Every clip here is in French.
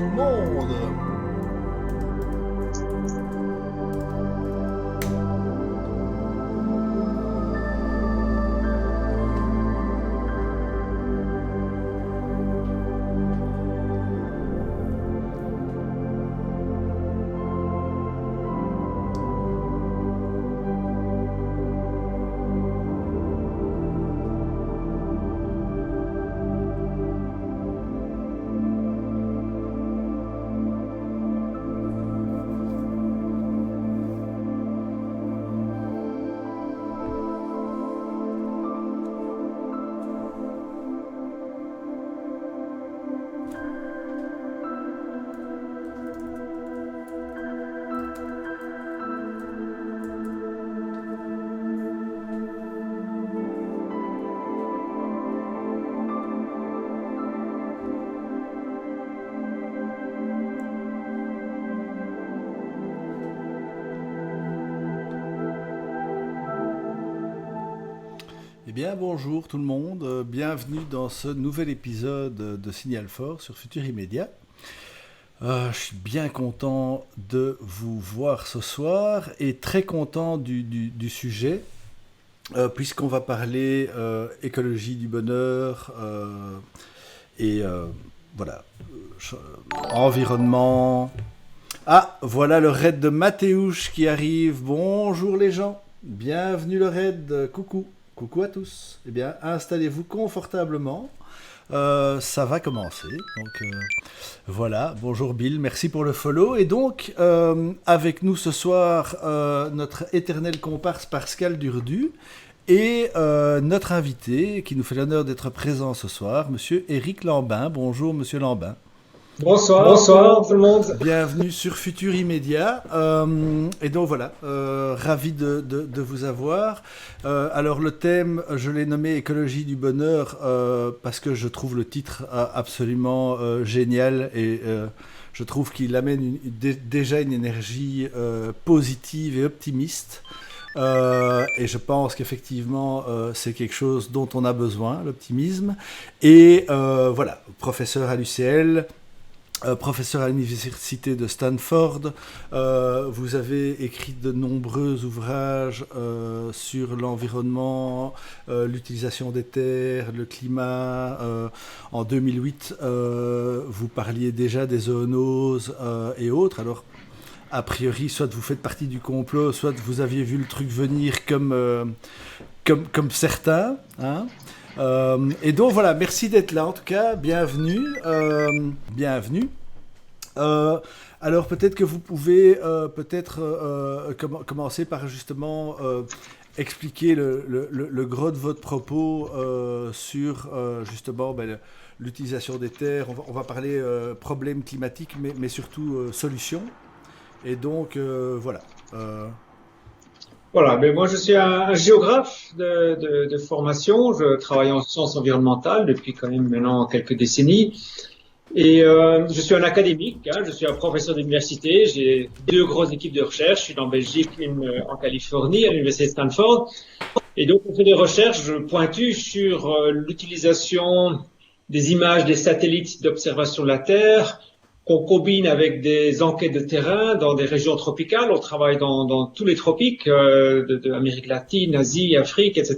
tout le monde. Eh bien, bonjour tout le monde, bienvenue dans ce nouvel épisode de Signal Fort sur Futur Immédiat. Je suis bien content de vous voir ce soir et très content du sujet, puisqu'on va parler écologie du bonheur et voilà, environnement. Ah, voilà le raid de Mathéouche qui arrive. Bonjour les gens, bienvenue le raid, coucou. Coucou à tous. Eh bien, installez-vous confortablement. Ça va commencer. Donc, voilà. Bonjour Bill, merci pour le follow. Et donc, avec nous ce soir, notre éternel comparse Pascal Durdu et notre invité qui nous fait l'honneur d'être présent ce soir, Monsieur Éric Lambin. Bonjour, Monsieur Lambin. Bonsoir tout le monde. Bienvenue sur Futur Immédiat. Et donc voilà, ravi de vous avoir. Alors le thème, je l'ai nommé Écologie du bonheur parce que je trouve le titre absolument génial et je trouve qu'il amène déjà une énergie positive et optimiste. Et je pense qu'effectivement c'est quelque chose dont on a besoin, l'optimisme. Et voilà, professeur à l'UCL. Professeur à l'université de Stanford, vous avez écrit de nombreux ouvrages sur l'environnement, l'utilisation des terres, le climat. En 2008, vous parliez déjà des zoonoses et autres. Alors, a priori, soit vous faites partie du complot, soit vous aviez vu le truc venir comme certains. Hein. Et donc voilà, merci d'être là en tout cas, bienvenue. Bienvenue. Alors peut-être que vous pouvez commencer par justement expliquer le gros de votre propos sur justement l'utilisation des terres. On va parler problèmes climatiques, mais surtout solutions. Et donc voilà. Voilà, mais moi je suis un géographe de formation. Je travaille en sciences environnementales depuis quand même maintenant quelques décennies. Et je suis un académique, hein, je suis un professeur d'université. J'ai 2 grosses équipes de recherche, une en Belgique, une en Californie, à l'université de Stanford. Et donc on fait des recherches pointues sur l'utilisation des images des satellites d'observation de la Terre, qu'on combine avec des enquêtes de terrain dans des régions tropicales. On travaille dans tous les tropiques de Amérique latine, Asie, Afrique, etc.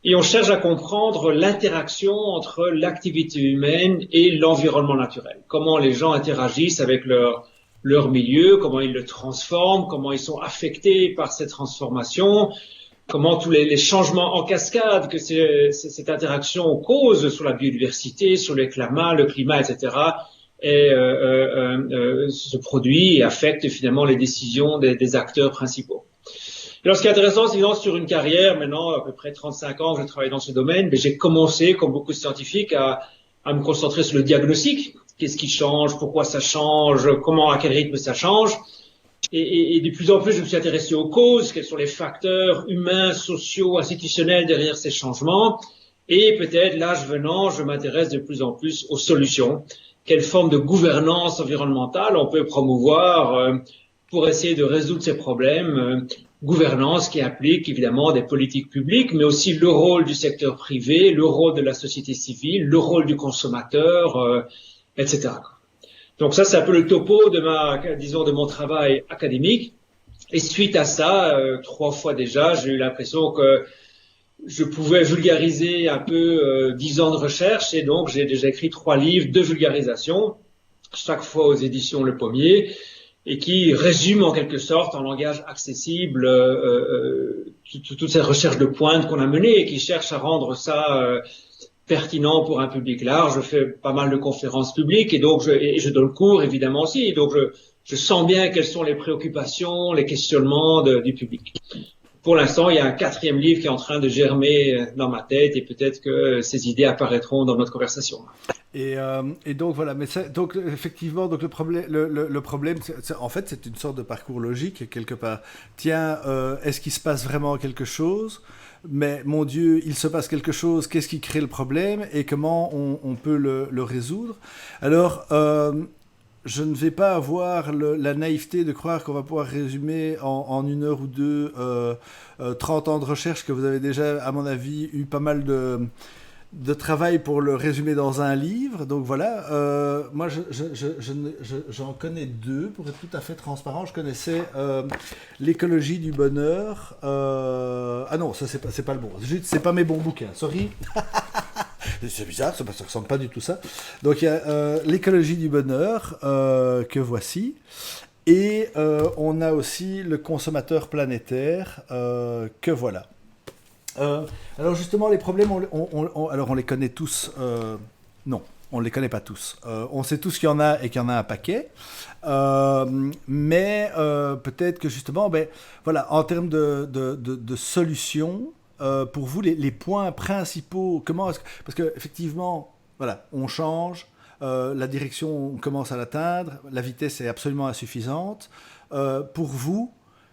Et on cherche à comprendre l'interaction entre l'activité humaine et l'environnement naturel. Comment les gens interagissent avec leur milieu, comment ils le transforment, comment ils sont affectés par ces transformations, comment tous les changements en cascade que cette interaction cause sur la biodiversité, sur le climat, etc., et se produit et affecte finalement les décisions des acteurs principaux. Alors, ce qui est intéressant, c'est que sur une carrière, maintenant, à peu près 35 ans que je travaille dans ce domaine, mais j'ai commencé, comme beaucoup de scientifiques, à me concentrer sur le diagnostic. Qu'est-ce qui change? Pourquoi ça change? À quel rythme ça change? Et de plus en plus, je me suis intéressé aux causes. Quels sont les facteurs humains, sociaux, institutionnels derrière ces changements? Et peut-être, l'âge venant, je m'intéresse de plus en plus aux solutions. Quelle forme de gouvernance environnementale on peut promouvoir pour essayer de résoudre ces problèmes? Gouvernance qui implique évidemment des politiques publiques, mais aussi le rôle du secteur privé, le rôle de la société civile, le rôle du consommateur, etc. Donc ça, c'est un peu le topo de mon travail académique. Et suite à ça, 3 fois déjà, j'ai eu l'impression que je pouvais vulgariser un peu 10 ans de recherche, et donc j'ai déjà écrit 3 livres de vulgarisation, chaque fois aux éditions Le Pommier, et qui résument en quelque sorte en langage accessible toute cette recherche de pointe qu'on a menée et qui cherche à rendre ça pertinent pour un public large. Je fais pas mal de conférences publiques et donc je donne cours évidemment aussi, et donc je sens bien quelles sont les préoccupations, les questionnements du public. Pour l'instant, il y a un 4e livre qui est en train de germer dans ma tête, et peut-être que ces idées apparaîtront dans notre conversation. Et donc voilà, mais donc effectivement, donc le problème, en fait, c'est une sorte de parcours logique quelque part. Tiens, est-ce qu'il se passe vraiment quelque chose? Mais mon Dieu, il se passe quelque chose. Qu'est-ce qui crée le problème et comment on peut le résoudre? Alors, je ne vais pas avoir la naïveté de croire qu'on va pouvoir résumer en 1 heure ou 2 30 ans de recherche que vous avez déjà, à mon avis, eu pas mal de travail pour le résumer dans un livre. Donc voilà, moi j'en connais 2 pour être tout à fait transparent. Je connaissais l'écologie du bonheur. Ah non, ça c'est pas le bon. C'est pas mes bons bouquins. Sorry. C'est bizarre, ça ressemble pas du tout ça. Donc il y a l'écologie du bonheur que voici. Et on a aussi le consommateur planétaire que voilà. Alors justement, les problèmes, alors on les connaît tous. Non, on ne les connaît pas tous. On sait tous qu'il y en a et qu'il y en a un paquet. Mais peut-être que justement, voilà, en termes de solutions, pour vous, les points principaux, parce qu'effectivement, voilà, on change, la direction, on commence à l'atteindre, la vitesse est absolument insuffisante. Pour vous,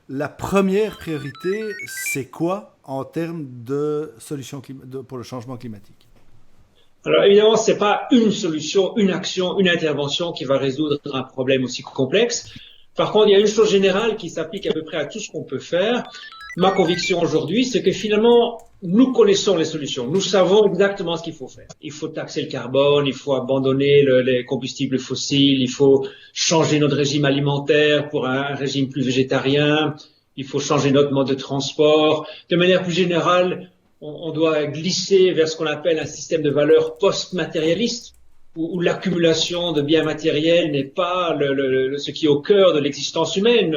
la première priorité, c'est quoi en termes de solutions pour le changement climatique? Alors évidemment, c'est pas une solution, une action, une intervention qui va résoudre un problème aussi complexe. Par contre, il y a une chose générale qui s'applique à peu près à tout ce qu'on peut faire. Ma conviction aujourd'hui, c'est que finalement, nous connaissons les solutions. Nous savons exactement ce qu'il faut faire. Il faut taxer le carbone, il faut abandonner les combustibles fossiles, il faut changer notre régime alimentaire pour un régime plus végétarien, il faut changer notre mode de transport. De manière plus générale, on doit glisser vers ce qu'on appelle un système de valeurs post-matérialiste, où l'accumulation de biens matériels n'est pas ce qui est au cœur de l'existence humaine.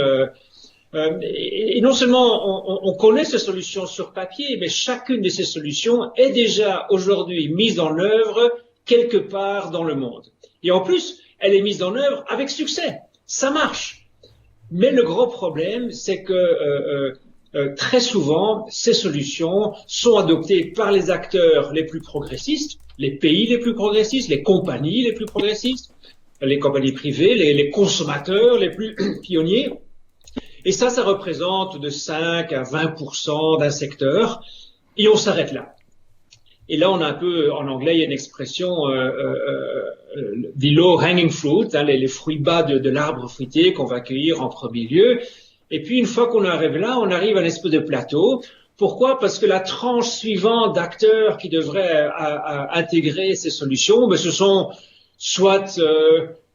Et non seulement on connaît ces solutions sur papier, mais chacune de ces solutions est déjà aujourd'hui mise en œuvre quelque part dans le monde. Et en plus, elle est mise en œuvre avec succès. Ça marche. Mais le gros problème, c'est que très souvent, ces solutions sont adoptées par les acteurs les plus progressistes, les pays les plus progressistes, les compagnies les plus progressistes, les compagnies privées, les consommateurs les plus pionniers. Et ça représente de 5 à 20% d'un secteur, et on s'arrête là. Et là, on a un peu, en anglais, il y a une expression, the low hanging fruit, hein, les fruits bas de l'arbre fruitier qu'on va cueillir en premier lieu. Et puis, une fois qu'on arrive là, on arrive à un espèce de plateau. Pourquoi? Parce que la tranche suivante d'acteurs qui devraient intégrer ces solutions, ce sont soit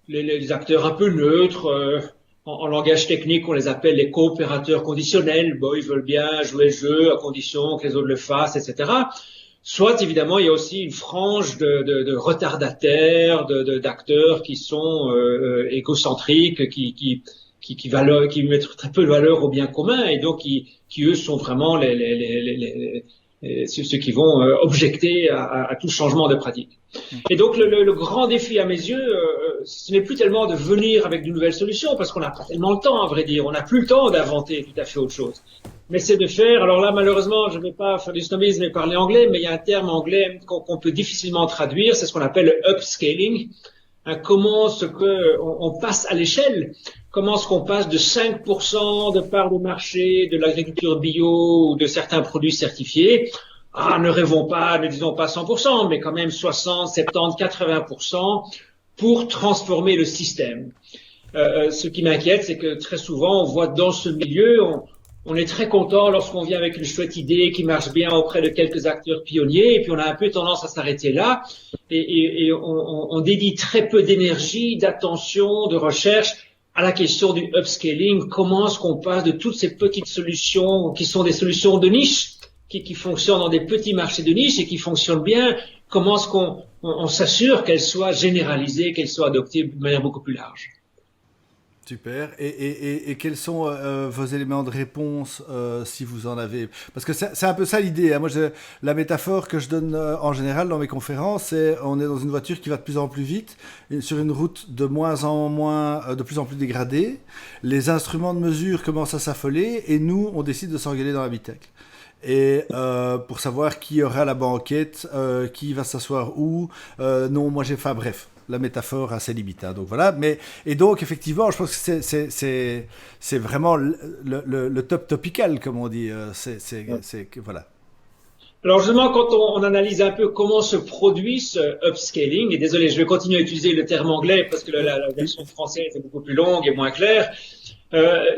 les acteurs un peu neutres, en langage technique, on les appelle les coopérateurs conditionnels. Bon, ils veulent bien jouer le jeu à condition que les autres le fassent, etc. Soit, évidemment, il y a aussi une frange de retardataires, d'acteurs qui sont égocentriques, qui mettent très peu de valeur au bien commun, et donc qui eux sont vraiment ceux qui vont objecter à tout changement de pratique. Et donc le grand défi à mes yeux, ce n'est plus tellement de venir avec de nouvelles solutions, parce qu'on n'a pas tellement le temps, à vrai dire. On n'a plus le temps d'inventer tout à fait autre chose. Mais c'est de faire, alors là malheureusement je ne vais pas faire du snobisme et parler anglais, mais il y a un terme anglais qu'on peut difficilement traduire, c'est ce qu'on appelle le upscaling. Comment on passe à l'échelle, comment est-ce qu'on passe de 5% de part de marché de l'agriculture bio ou de certains produits certifiés. Ne rêvons pas, ne disons pas 100%, mais quand même 60, 70, 80% pour transformer le système. Ce qui m'inquiète, c'est que très souvent, on voit dans ce milieu, On est très content lorsqu'on vient avec une chouette idée qui marche bien auprès de quelques acteurs pionniers, et puis on a un peu tendance à s'arrêter là, et on dédie très peu d'énergie, d'attention, de recherche à la question du upscaling. Comment est-ce qu'on passe de toutes ces petites solutions qui sont des solutions de niche, qui fonctionnent dans des petits marchés de niche et qui fonctionnent bien, comment est-ce qu'on s'assure qu'elles soient généralisées, qu'elles soient adoptées de manière beaucoup plus large? Super. Et quels sont vos éléments de réponse, si vous en avez? Parce que c'est un peu ça l'idée, hein. Moi, la métaphore que je donne en général dans mes conférences, c'est on est dans une voiture qui va de plus en plus vite, sur une route de moins en moins, de plus en plus dégradée. Les instruments de mesure commencent à s'affoler et nous, on décide de s'engueuler dans l'habitacle. Et pour savoir qui aura la banquette, qui va s'asseoir où, non, moi j'ai... Enfin bref, la métaphore a ses limites, hein, donc voilà. Et donc effectivement, je pense que c'est vraiment le top topical, comme on dit. Voilà. Alors justement, quand on analyse un peu comment se produit ce upscaling, et désolé, je vais continuer à utiliser le terme anglais parce que la version française est beaucoup plus longue et moins claire,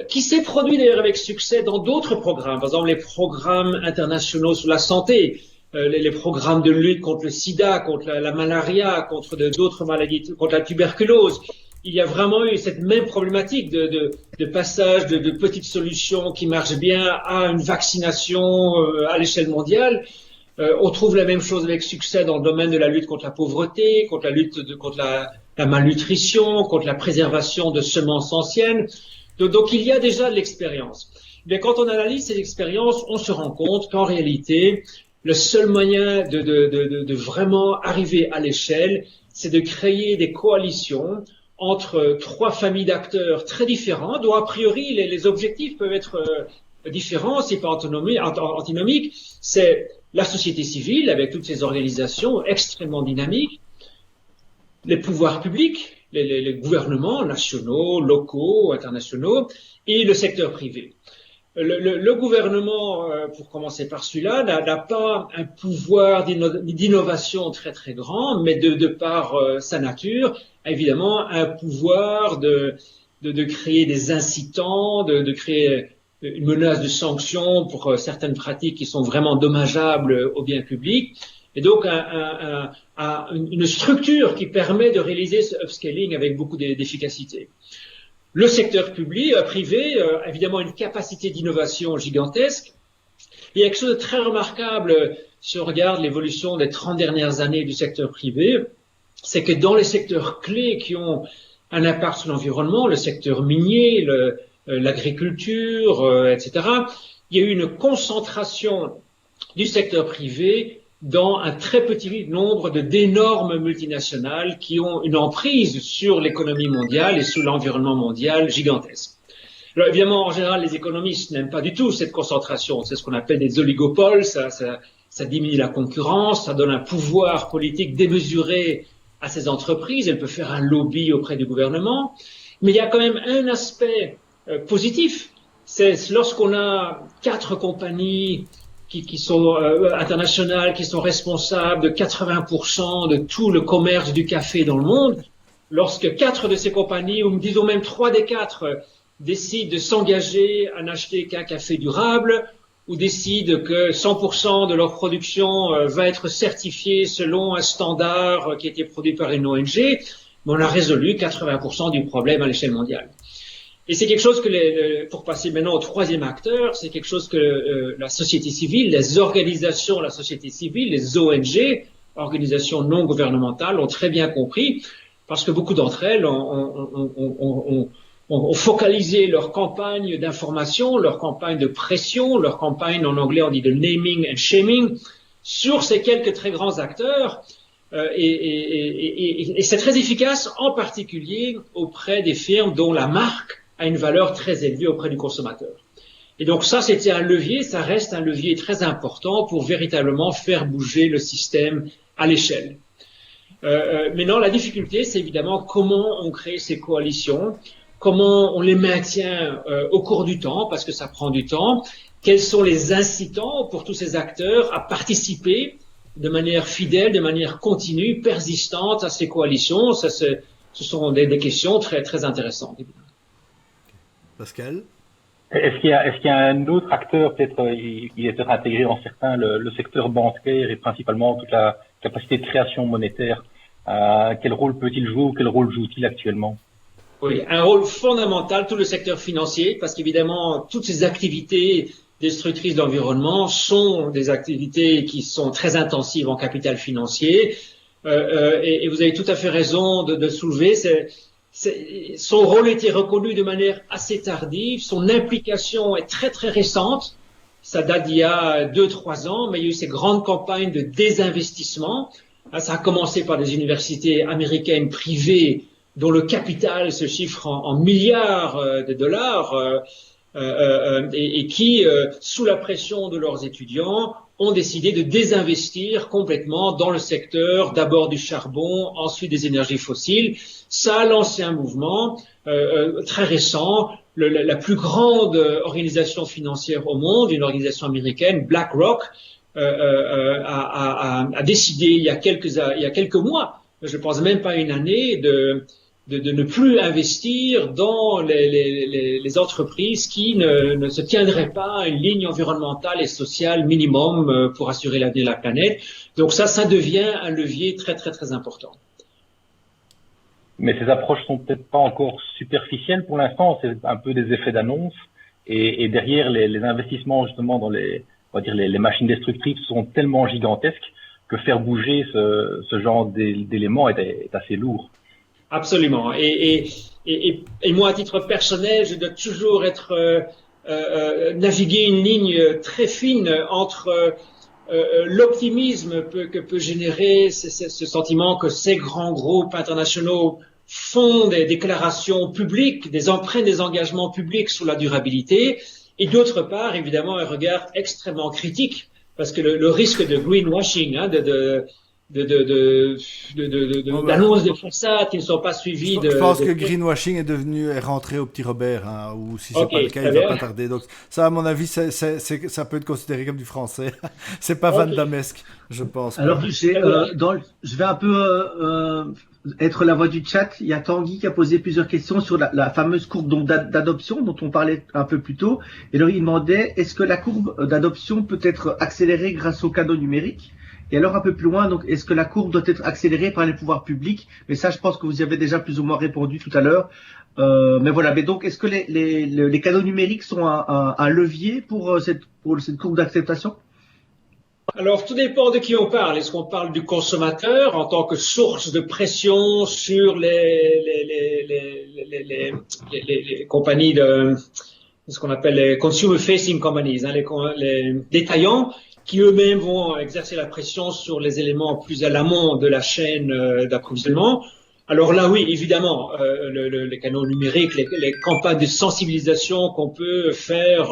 qui s'est produit d'ailleurs avec succès dans d'autres programmes, par exemple les programmes internationaux sur la santé, les programmes de lutte contre le sida, contre la malaria, contre d'autres maladies, contre la tuberculose. Il y a vraiment eu cette même problématique de passage de petites solutions qui marchent bien à une vaccination à l'échelle mondiale. On trouve la même chose avec succès dans le domaine de la lutte contre la pauvreté, contre la lutte contre la malnutrition, contre la préservation de semences anciennes. Donc il y a déjà de l'expérience. Mais quand on analyse ces expériences, on se rend compte qu'en réalité, le seul moyen de vraiment arriver à l'échelle, c'est de créer des coalitions entre trois familles d'acteurs très différents, dont a priori les objectifs peuvent être différents, c'est pas antinomique. C'est la société civile avec toutes ces organisations extrêmement dynamiques, les pouvoirs publics, les gouvernements nationaux, locaux, internationaux, et le secteur privé. Le gouvernement, pour commencer par celui-là, n'a pas un pouvoir d'innovation très très grand, mais de par sa nature, a évidemment un pouvoir de créer des incitants, de créer une menace de sanction pour certaines pratiques qui sont vraiment dommageables au bien public, et donc une structure qui permet de réaliser ce upscaling avec beaucoup d'efficacité. Le secteur public, privé, a évidemment une capacité d'innovation gigantesque. Il y a quelque chose de très remarquable si on regarde l'évolution des 30 dernières années du secteur privé, c'est que dans les secteurs clés qui ont un impact sur l'environnement, le secteur minier, l'agriculture, etc., il y a eu une concentration du secteur privé dans un très petit nombre d'énormes multinationales qui ont une emprise sur l'économie mondiale et sur l'environnement mondial gigantesque. Alors évidemment, en général, les économistes n'aiment pas du tout cette concentration. C'est ce qu'on appelle des oligopoles, ça diminue la concurrence, ça donne un pouvoir politique démesuré à ces entreprises, elles peuvent faire un lobby auprès du gouvernement. Mais il y a quand même un aspect positif, c'est lorsqu'on a 4 compagnies qui sont internationales, qui sont responsables de 80% de tout le commerce du café dans le monde, lorsque 4 de ces compagnies, ou disons même 3 des 4, décident de s'engager à n'acheter qu'un café durable, ou décident que 100% de leur production va être certifiée selon un standard qui a été produit par une ONG, on a résolu 80% du problème à l'échelle mondiale. Et c'est quelque chose que, pour passer maintenant au troisième acteur, c'est quelque chose que la société civile, les organisations de la société civile, les ONG, organisations non gouvernementales, ont très bien compris, parce que beaucoup d'entre elles ont focalisé leur campagne d'information, leur campagne de pression, leur campagne, en anglais on dit de naming and shaming, sur ces quelques très grands acteurs, et c'est très efficace, en particulier auprès des firmes dont la marque a une valeur très élevée auprès du consommateur. Et donc ça, c'était un levier, ça reste un levier très important pour véritablement faire bouger le système à l'échelle. Maintenant, la difficulté, c'est évidemment comment on crée ces coalitions, comment on les maintient au cours du temps, parce que ça prend du temps, quels sont les incitants pour tous ces acteurs à participer de manière fidèle, de manière continue, persistante à ces coalitions. Ça, ce sont des questions très, très intéressantes. Pascal? Est-ce qu'il y a un autre acteur, peut-être, il est peut-être intégré dans certains, le secteur bancaire et principalement toute la capacité de création monétaire. Quel rôle peut-il jouer ou quel rôle joue-t-il actuellement? Oui, un rôle fondamental, tout le secteur financier, parce qu'évidemment, toutes ces activités destructrices de l'environnement sont des activités qui sont très intensives en capital financier. Et vous avez tout à fait raison de soulever. Son rôle a été reconnu de manière assez tardive. Son implication est très très récente. Ça date d'il y a 2-3 ans, mais il y a eu ces grandes campagnes de désinvestissement. Ça a commencé par des universités américaines privées dont le capital se chiffre en milliards de dollars et qui, sous la pression de leurs étudiants, ont décidé de désinvestir complètement dans le secteur, d'abord du charbon, ensuite des énergies fossiles. Ça a lancé un mouvement très récent. La plus grande organisation financière au monde, une organisation américaine, BlackRock, a décidé il y a quelques mois, je pense même pas une année, de ne plus investir dans les entreprises qui ne se tiendraient pas à une ligne environnementale et sociale minimum pour assurer l'avenir de la planète. Donc ça devient un levier très très très important. Mais ces approches sont peut-être pas encore superficielles pour l'instant, c'est un peu des effets d'annonce. Et derrière les investissements justement dans on va dire les machines destructrices sont tellement gigantesques que faire bouger ce genre d'éléments est assez lourd. Absolument. Et moi, à titre personnel, je dois toujours naviguer une ligne très fine entre l'optimisme que peut générer ce sentiment que ces grands groupes internationaux font des déclarations publiques, prennent des engagements publics sur la durabilité, et d'autre part, évidemment, un regard extrêmement critique, parce que le risque de greenwashing, d'annonces de façades qui ne sont pas suivies Je pense que greenwashing est rentré au petit Robert, hein, ou si c'est pas le cas, il va pas tarder. Donc ça, à mon avis, ça peut être considéré comme du français. C'est pas Van Damesque, je pense. Alors, je vais un peu être la voix du chat. Il y a Tanguy qui a posé plusieurs questions sur la fameuse courbe d'adoption dont on parlait un peu plus tôt. Et alors, il demandait, est-ce que la courbe d'adoption peut être accélérée grâce au cadeau numérique? Et alors un peu plus loin, donc est-ce que la courbe doit être accélérée par les pouvoirs publics? Mais ça, je pense que vous y avez déjà plus ou moins répondu tout à l'heure. Mais voilà. Mais donc, est-ce que les cadeaux numériques sont un levier pour cette courbe d'acceptation? Alors, tout dépend de qui on parle. Est-ce qu'on parle du consommateur en tant que source de pression sur les compagnies ce qu'on appelle les consumer-facing companies, hein, les détaillants, qui eux-mêmes vont exercer la pression sur les éléments plus à l'amont de la chaîne d'approvisionnement. Alors là, oui, évidemment, les canaux numériques, les campagnes de sensibilisation qu'on peut faire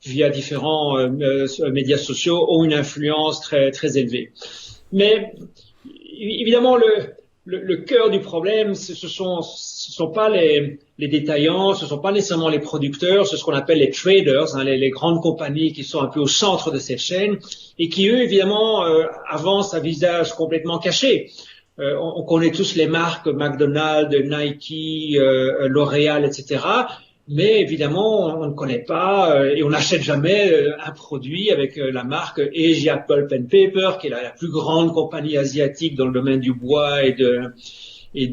via différents médias sociaux ont une influence très très élevée. Mais évidemment, le cœur du problème, ce sont pas les détaillants, ce sont pas nécessairement les producteurs, c'est ce qu'on appelle les traders, hein, les grandes compagnies qui sont un peu au centre de cette chaîne et qui, eux, évidemment, avancent à visage complètement caché. On connaît tous les marques McDonald's, Nike, L'Oréal, etc. Mais évidemment, on ne connaît pas et on n'achète jamais un produit avec la marque Asia Pulp and Paper, qui est la plus grande compagnie asiatique dans le domaine du bois et de l'huile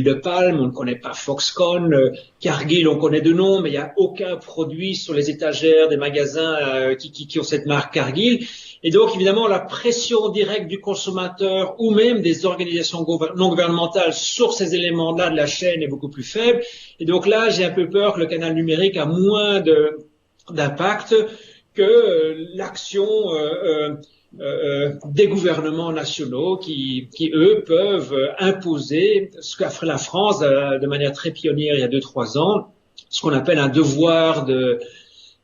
de palme. On ne connaît pas Foxconn, Cargill, on connaît de nom, mais il n'y a aucun produit sur les étagères des magasins qui ont cette marque Cargill. Et donc, évidemment, la pression directe du consommateur ou même des organisations non gouvernementales sur ces éléments-là de la chaîne est beaucoup plus faible. Et donc là, j'ai un peu peur que le canal numérique a moins d'impact que l'action des gouvernements nationaux qui, eux, peuvent imposer ce qu'a fait la France de manière très pionnière il y a 2-3 ans, ce qu'on appelle un devoir de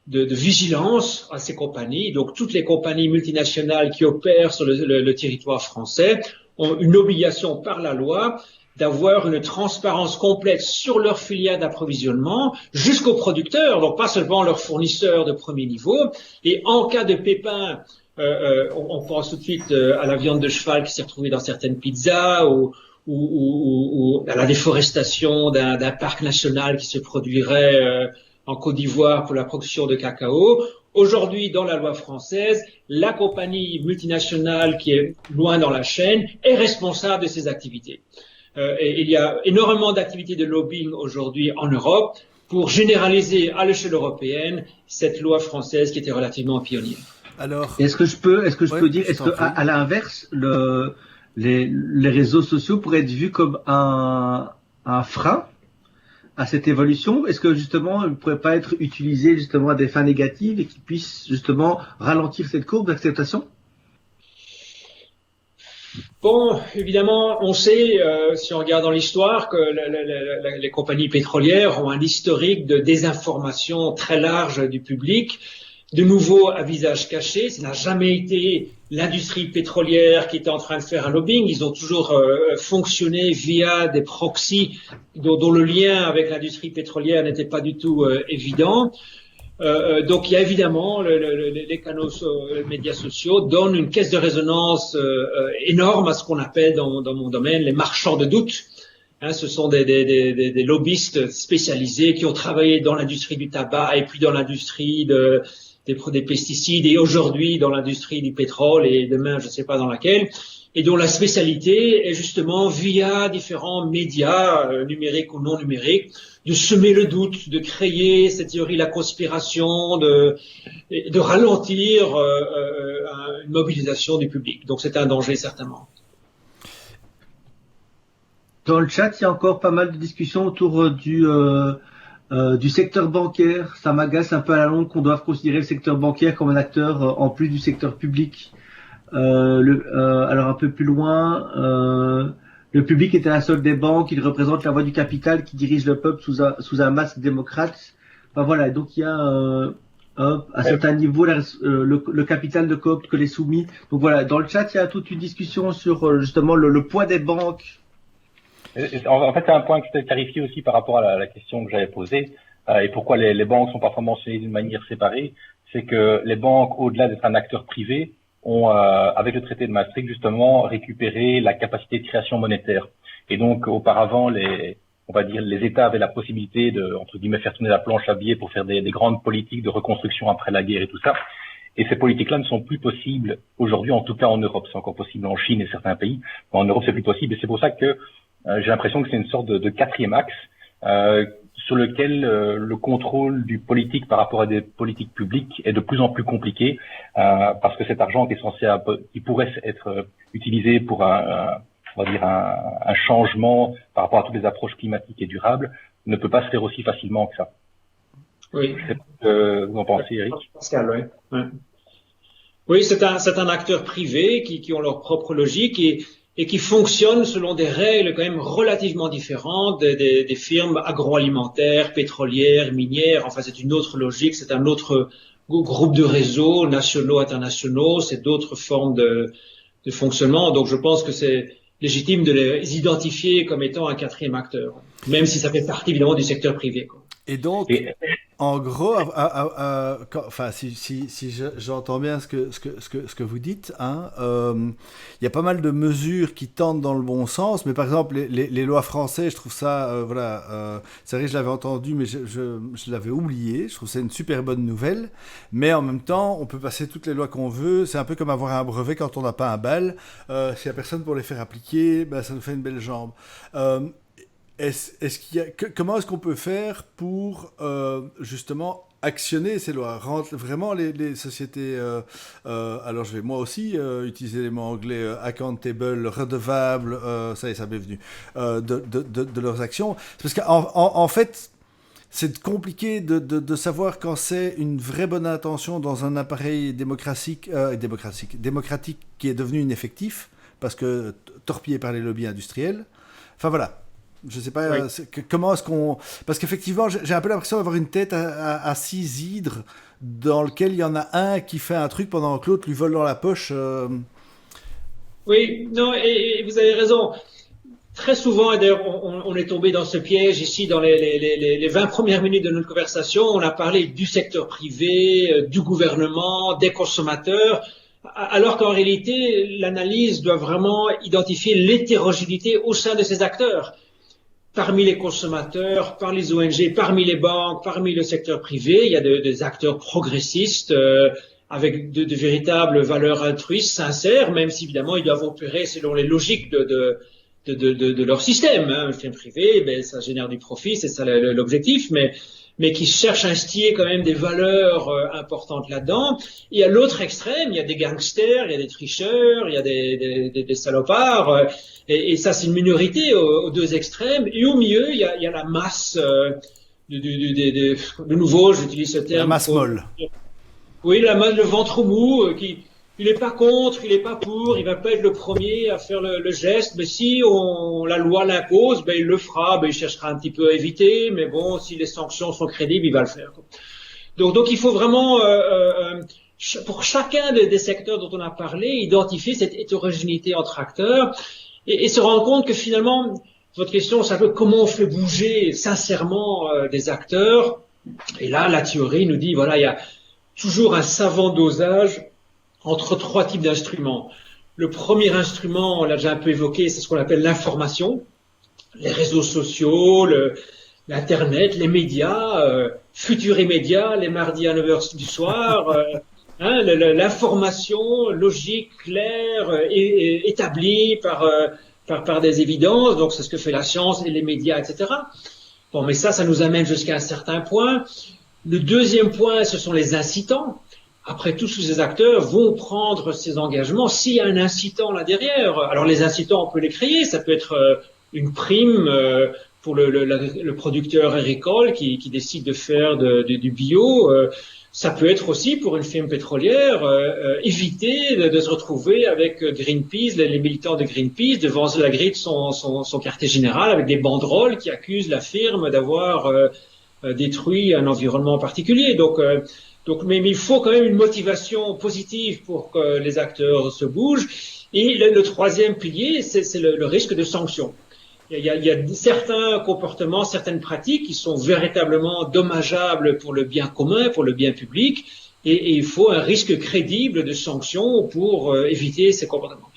vigilance à ces compagnies. Donc, toutes les compagnies multinationales qui opèrent sur le territoire français ont une obligation par la loi d'avoir une transparence complète sur leur filière d'approvisionnement jusqu'aux producteurs, donc pas seulement leurs fournisseurs de premier niveau. Et en cas de pépin, on pense tout de suite à la viande de cheval qui s'est retrouvée dans certaines pizzas ou ou à la déforestation d'un parc national qui se produirait en Côte d'Ivoire pour la production de cacao. Aujourd'hui, dans la loi française, la compagnie multinationale qui est loin dans la chaîne est responsable de ces activités. Et il y a énormément d'activités de lobbying aujourd'hui en Europe pour généraliser à l'échelle européenne cette loi française qui était relativement pionnière. Alors, est-ce que je peux dire, est-ce que à l'inverse, les réseaux sociaux pourraient être vus comme un frein à cette évolution? Est-ce que justement, ils ne pourraient pas être utilisés justement à des fins négatives et qui puissent justement ralentir cette courbe d'acceptation? Bon, évidemment, on sait, si on regarde dans l'histoire, que les compagnies pétrolières ont un historique de désinformation très large du public. De nouveau, à visage caché, ça n'a jamais été l'industrie pétrolière qui était en train de faire un lobbying. Ils ont toujours fonctionné via des proxys dont le lien avec l'industrie pétrolière n'était pas du tout évident. Donc il y a évidemment les canaux, les médias sociaux donnent une caisse de résonance énorme à ce qu'on appelle dans mon domaine les marchands de doute. Ce sont des lobbyistes spécialisés qui ont travaillé dans l'industrie du tabac et puis dans l'industrie des pesticides et aujourd'hui dans l'industrie du pétrole et demain je ne sais pas dans laquelle, et dont la spécialité est justement via différents médias numériques ou non numériques de semer le doute, de créer cette théorie de la conspiration, de ralentir une mobilisation du public. Donc c'est un danger certainement. Dans le chat, il y a encore pas mal de discussions autour du secteur bancaire. Ça m'agace un peu à la longue qu'on doive considérer le secteur bancaire comme un acteur en plus du secteur public. Alors un peu plus loin, le public est un seul des banques, il représente la voix du capital qui dirige le peuple sous un masque démocrate. Enfin voilà, donc il y a à certains niveaux le capital ne coopte que les soumis. Donc voilà, dans le chat, il y a toute une discussion sur justement le poids des banques. En fait, c'est un point que je t'ai clarifié aussi par rapport à la question que j'avais posée et pourquoi les banques sont parfois mentionnées d'une manière séparée. C'est que les banques, au-delà d'être un acteur privé, ont, avec le traité de Maastricht, justement, récupéré la capacité de création monétaire. Et donc, auparavant, on va dire, les États avaient la possibilité de, entre guillemets, faire tourner la planche à billets pour faire des grandes politiques de reconstruction après la guerre et tout ça. Et ces politiques-là ne sont plus possibles aujourd'hui, en tout cas en Europe. C'est encore possible en Chine et certains pays, mais en Europe, c'est plus possible. Et c'est pour ça que j'ai l'impression que c'est une sorte de quatrième axe sur lequel le contrôle du politique par rapport à des politiques publiques est de plus en plus compliqué parce que cet argent qui pourrait être utilisé pour on va dire un changement par rapport à toutes les approches climatiques et durables ne peut pas se faire aussi facilement que ça. Oui. Je sais pas ce que vous en pensez, Eric. Pascal, oui. Ouais. Oui, c'est un acteur privé qui ont leur propre logique et qui fonctionnent selon des règles quand même relativement différentes des firmes agroalimentaires, pétrolières, minières. Enfin, c'est une autre logique, c'est un autre groupe de réseaux nationaux, internationaux, c'est d'autres formes de fonctionnement. Donc, je pense que c'est légitime de les identifier comme étant un quatrième acteur, même si ça fait partie évidemment du secteur privé, quoi. Et donc, en gros, enfin, si j'entends bien ce que vous dites, hein, y a pas mal de mesures qui tendent dans le bon sens, mais par exemple, les lois françaises, je trouve ça, voilà, c'est vrai que je l'avais entendu, mais je l'avais oublié. Je trouve que c'est une super bonne nouvelle, mais en même temps, on peut passer toutes les lois qu'on veut. C'est un peu comme avoir un brevet quand on n'a pas un bal. S'il y a personne pour les faire appliquer, ben, ça nous fait une belle jambe. Comment est-ce qu'on peut faire pour justement actionner ces lois, rendre vraiment les sociétés, alors je vais moi aussi utiliser les mots anglais, accountable, redevable, ça y est, ça m'est venu, de leurs actions. C'est parce qu'en fait, c'est compliqué de savoir quand c'est une vraie bonne intention dans un appareil démocratique qui est devenu ineffectif, parce que torpillé par les lobbies industriels. Enfin voilà. Je sais pas comment est-ce qu'on... Parce qu'effectivement, j'ai un peu l'impression d'avoir une tête à 6 hydres dans lequel il y en a un qui fait un truc pendant que l'autre lui vole dans la poche. Oui, non, et vous avez raison. Très souvent, et d'ailleurs, on est tombé dans ce piège ici dans les 20 premières minutes de notre conversation. On a parlé du secteur privé, du gouvernement, des consommateurs, Alors qu'en réalité, l'analyse doit vraiment identifier l'hétérogénéité au sein de ces acteurs. Parmi les consommateurs, par les ONG, parmi les banques, parmi le secteur privé, il y a des acteurs progressistes avec de véritables valeurs altruistes, sincères, même si évidemment ils doivent opérer selon les logiques de leur système. Hein. Le système privé, ben, ça génère du profit, c'est ça l'objectif, mais qui cherchent à instiller quand même des valeurs importantes là-dedans. Et à l'autre extrême, il y a des gangsters, il y a des tricheurs, il y a des salopards, et ça c'est une minorité aux deux extrêmes. Et au milieu, il y a la masse, de nouveau, j'utilise ce terme. La masse molle. Oui, la masse, le ventre mou, il n'est pas contre, il n'est pas pour, il va pas être le premier à faire le geste, mais si la loi l'impose, ben il le fera, ben il cherchera un petit peu à éviter, mais bon, si les sanctions sont crédibles, il va le faire. Donc il faut vraiment, pour chacun des secteurs dont on a parlé, identifier cette hétérogénéité entre acteurs et se rendre compte que finalement, votre question, c'est un peu comment on fait bouger sincèrement des acteurs. Et là, la théorie nous dit, voilà, il y a toujours un savant dosage entre trois types d'instruments. Le premier instrument, on l'a déjà un peu évoqué, c'est ce qu'on appelle l'information, les réseaux sociaux, l'Internet, les médias, futurs immédiats, les mardis à 9h du soir, l'information logique, claire, établie par des évidences, donc c'est ce que fait la science et les médias, etc. Bon, mais ça nous amène jusqu'à un certain point. Le deuxième point, ce sont les incitants. Après, tous ces acteurs vont prendre ces engagements s'il y a un incitant là derrière. Alors, les incitants, on peut les créer. Ça peut être une prime pour le producteur agricole qui décide de faire du bio. Ça peut être aussi pour une firme pétrolière éviter de se retrouver avec Greenpeace, les militants de Greenpeace, devant la grille de son quartier général avec des banderoles qui accusent la firme d'avoir détruit un environnement particulier. Mais il faut quand même une motivation positive pour que les acteurs se bougent. Et le troisième pilier, c'est le risque de sanction. Il y a certains comportements, certaines pratiques qui sont véritablement dommageables pour le bien commun, pour le bien public, et il faut un risque crédible de sanction pour éviter ces comportements.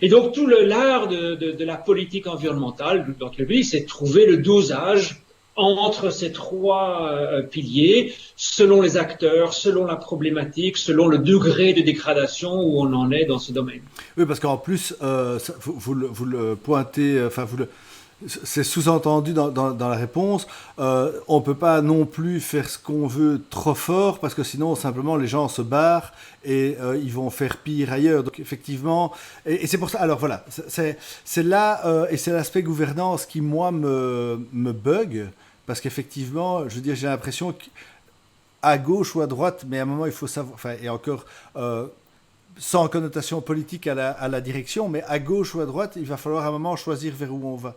Et donc tout l'art de la politique environnementale, donc le but, c'est de trouver le dosage entre ces trois piliers, selon les acteurs, selon la problématique, selon le degré de dégradation où on en est dans ce domaine. Oui, parce qu'en plus, vous le pointez, c'est sous-entendu dans la réponse, on ne peut pas non plus faire ce qu'on veut trop fort, parce que sinon, simplement, les gens se barrent et ils vont faire pire ailleurs. Donc, effectivement, et c'est pour ça, alors voilà, c'est là, et c'est l'aspect gouvernance qui, moi, me bug, parce qu'effectivement, je veux dire, j'ai l'impression qu'à gauche ou à droite, mais à un moment, il faut savoir, enfin, et encore, sans connotation politique à la direction, mais à gauche ou à droite, il va falloir à un moment choisir vers où on va.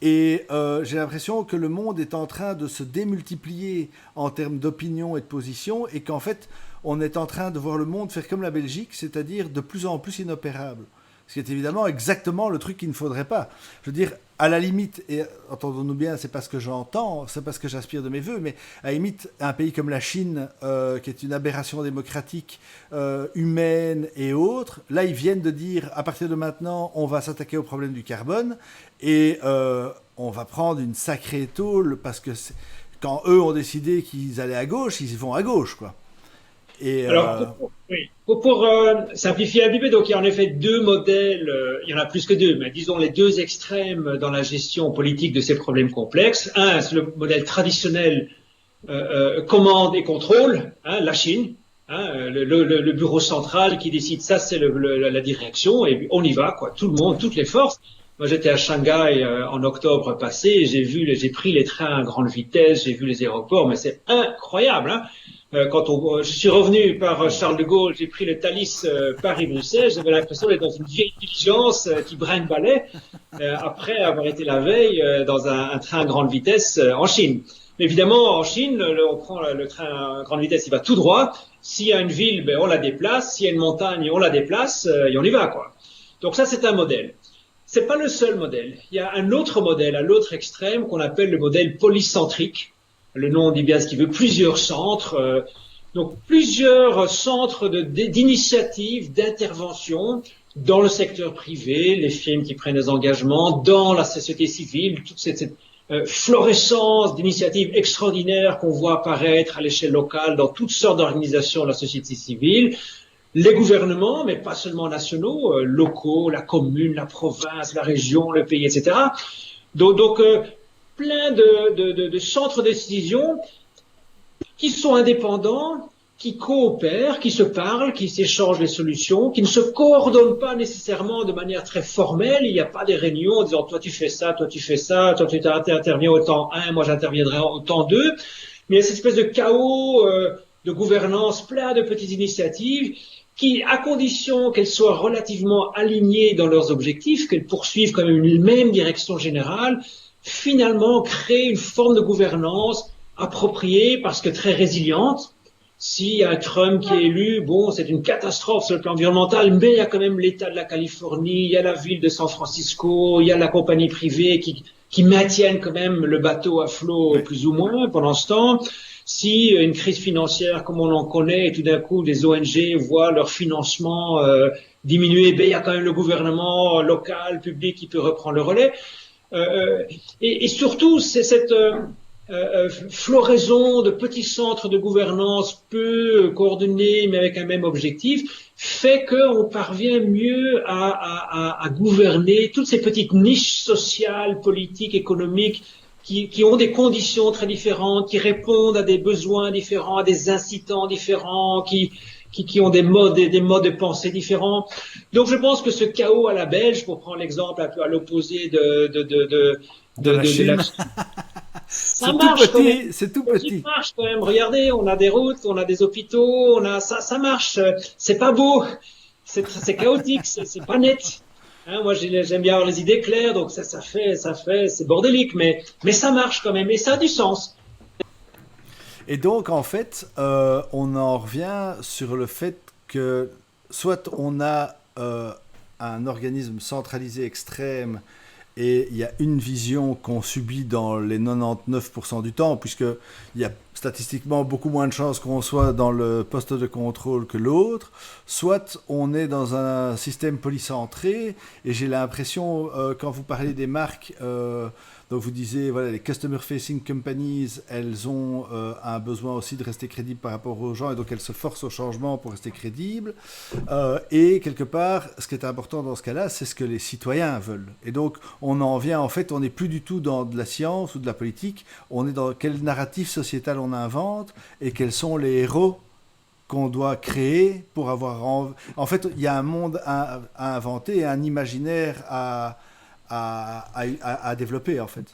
Et j'ai l'impression que le monde est en train de se démultiplier en termes d'opinion et de position, et qu'en fait, on est en train de voir le monde faire comme la Belgique, c'est-à-dire de plus en plus inopérable. Ce qui est évidemment exactement le truc qu'il ne faudrait pas. Je veux dire, à la limite, et entendons-nous bien, c'est pas ce que j'entends, c'est pas ce que j'aspire de mes voeux, mais à la limite, un pays comme la Chine, qui est une aberration démocratique, humaine et autres, là, ils viennent de dire, à partir de maintenant, on va s'attaquer au problème du carbone, et on va prendre une sacrée tôle, parce que quand eux ont décidé qu'ils allaient à gauche, ils vont à gauche, quoi. Et, alors, pour simplifier un petit peu, donc il y a en effet deux modèles, il y en a plus que deux, mais disons les deux extrêmes dans la gestion politique de ces problèmes complexes. Un, c'est le modèle traditionnel commande et contrôle, la Chine, le bureau central qui décide ça, c'est la direction, et on y va, quoi, tout le monde, toutes les forces. Moi, j'étais à Shanghai en octobre passé, j'ai pris les trains à grande vitesse, j'ai vu les aéroports, mais c'est incroyable, hein. Je suis revenu par Charles de Gaulle, j'ai pris le Thalys Paris-Bruxelles, j'avais l'impression d'être dans une vieille diligence qui brinque-ballait après avoir été la veille dans un train à grande vitesse en Chine. Mais évidemment, en Chine, on prend le train à grande vitesse, il va tout droit. S'il y a une ville, on la déplace. S'il y a une montagne, on la déplace et on y va, quoi. Donc ça, c'est un modèle. C'est pas le seul modèle. Il y a un autre modèle à l'autre extrême qu'on appelle le modèle polycentrique. Le nom dit bien ce qu'il veut, plusieurs centres. Donc plusieurs centres d'initiatives, d'intervention dans le secteur privé, les firmes qui prennent des engagements, dans la société civile, toute cette florescence d'initiatives extraordinaires qu'on voit apparaître à l'échelle locale dans toutes sortes d'organisations de la société civile, les gouvernements, mais pas seulement nationaux, locaux, la commune, la province, la région, le pays, etc. Donc plein de centres de décision qui sont indépendants, qui coopèrent, qui se parlent, qui s'échangent les solutions, qui ne se coordonnent pas nécessairement de manière très formelle. Il n'y a pas des réunions en disant toi tu fais ça, toi tu fais ça, toi tu interviens au temps 1, moi j'interviendrai au temps 2. Mais il y a cette espèce de chaos de gouvernance, plein de petites initiatives qui, à condition qu'elles soient relativement alignées dans leurs objectifs, qu'elles poursuivent quand même une même direction générale, finalement créent une forme de gouvernance appropriée parce que très résiliente. S'il y a un Trump qui est élu, bon, c'est une catastrophe sur le plan environnemental, mais il y a quand même l'État de la Californie, il y a la ville de San Francisco, il y a la compagnie privée qui maintiennent quand même le bateau à flot plus ou moins pendant ce temps. Si une crise financière comme on en connaît et tout d'un coup les ONG voient leur financement diminuer, ben il y a quand même le gouvernement local, public qui peut reprendre le relais. Et surtout, c'est cette floraison de petits centres de gouvernance peu coordonnés mais avec un même objectif fait qu'on parvient mieux à gouverner toutes ces petites niches sociales, politiques, économiques qui ont des conditions très différentes, qui répondent à des besoins différents, à des incitants différents, qui ont des modes de pensée différents. Donc je pense que ce chaos à la belge, pour prendre l'exemple un peu à l'opposé de la Chine. Ça marche quand même. C'est tout petit. Ça marche quand même. Regardez, on a des routes, on a des hôpitaux, ça marche. C'est pas beau. C'est chaotique, c'est pas net. Hein, moi, j'aime bien avoir les idées claires, donc ça fait, c'est bordélique, mais ça marche quand même et ça a du sens. Et donc, en fait, on en revient sur le fait que soit on a un organisme centralisé extrême et il y a une vision qu'on subit dans les 99% du temps, puisqu'il y a statistiquement beaucoup moins de chances qu'on soit dans le poste de contrôle que l'autre, soit on est dans un système polycentré, et j'ai l'impression, quand vous parlez des marques, donc vous disiez, voilà, les customer facing companies, elles ont un besoin aussi de rester crédibles par rapport aux gens, et donc elles se forcent au changement pour rester crédibles. Et quelque part, ce qui est important dans ce cas-là, c'est ce que les citoyens veulent. Et donc, on en vient, en fait, on n'est plus du tout dans de la science ou de la politique, on est dans quel narratif sociétal on invente, et quels sont les héros qu'on doit créer pour avoir... En fait, il y a un monde à inventer, un imaginaire à développer, en fait.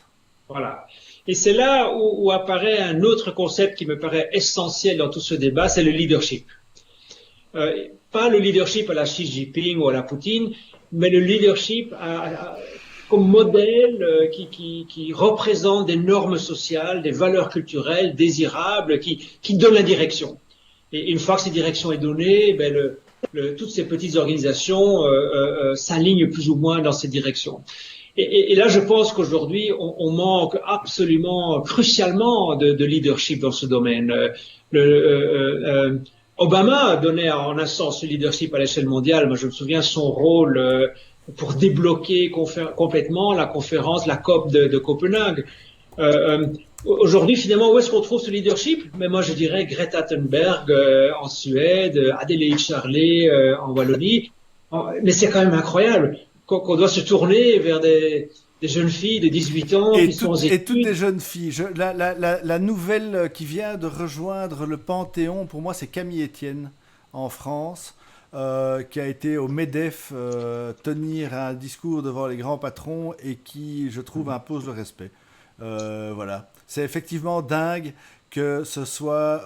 Voilà. Et c'est là où apparaît un autre concept qui me paraît essentiel dans tout ce débat, c'est le leadership. Pas le leadership à la Xi Jinping ou à la Poutine, mais le leadership comme modèle qui représente des normes sociales, des valeurs culturelles désirables, qui donne la direction. Et une fois que cette direction est donnée, ben toutes ces petites organisations s'alignent plus ou moins dans cette direction. Et là, je pense qu'aujourd'hui, on manque absolument, crucialement de leadership dans ce domaine. Obama donnait en un sens ce leadership à l'échelle mondiale. Moi, je me souviens son rôle pour débloquer complètement la conférence, la COP de Copenhague. Aujourd'hui, finalement, où est-ce qu'on trouve ce leadership? Mais moi, je dirais Greta Thunberg en Suède, Adélaïde Charlet en Wallonie. Mais c'est quand même incroyable qu'on doit se tourner vers des jeunes filles de 18 ans qui sont aux études. Et toutes les jeunes filles. La nouvelle qui vient de rejoindre le Panthéon, pour moi, c'est Camille Etienne en France, qui a été au MEDEF tenir un discours devant les grands patrons et qui, je trouve, impose le respect. Voilà. C'est effectivement dingue que ce soit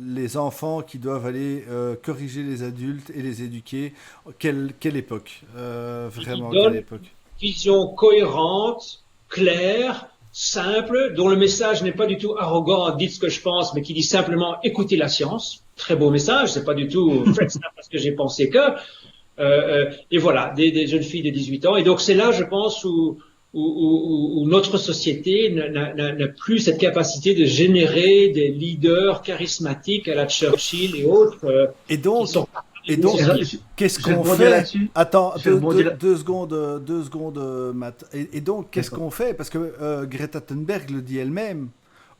les enfants qui doivent aller corriger les adultes et les éduquer. Quelle époque, vraiment, quelle époque. Vision cohérente, claire, simple, dont le message n'est pas du tout arrogant, dites ce que je pense, mais qui dit simplement écoutez la science. Très beau message, c'est pas du tout faites ça parce que j'ai pensé que. Et voilà, des jeunes filles de 18 ans. Et donc c'est là, je pense, où où notre société n'a plus cette capacité de générer des leaders charismatiques à la Churchill et autres. Et donc, qu'est-ce qu'on fait? Attends, deux secondes, Matt. Et donc, qu'est-ce qu'on fait? Parce que Greta Thunberg le dit elle-même,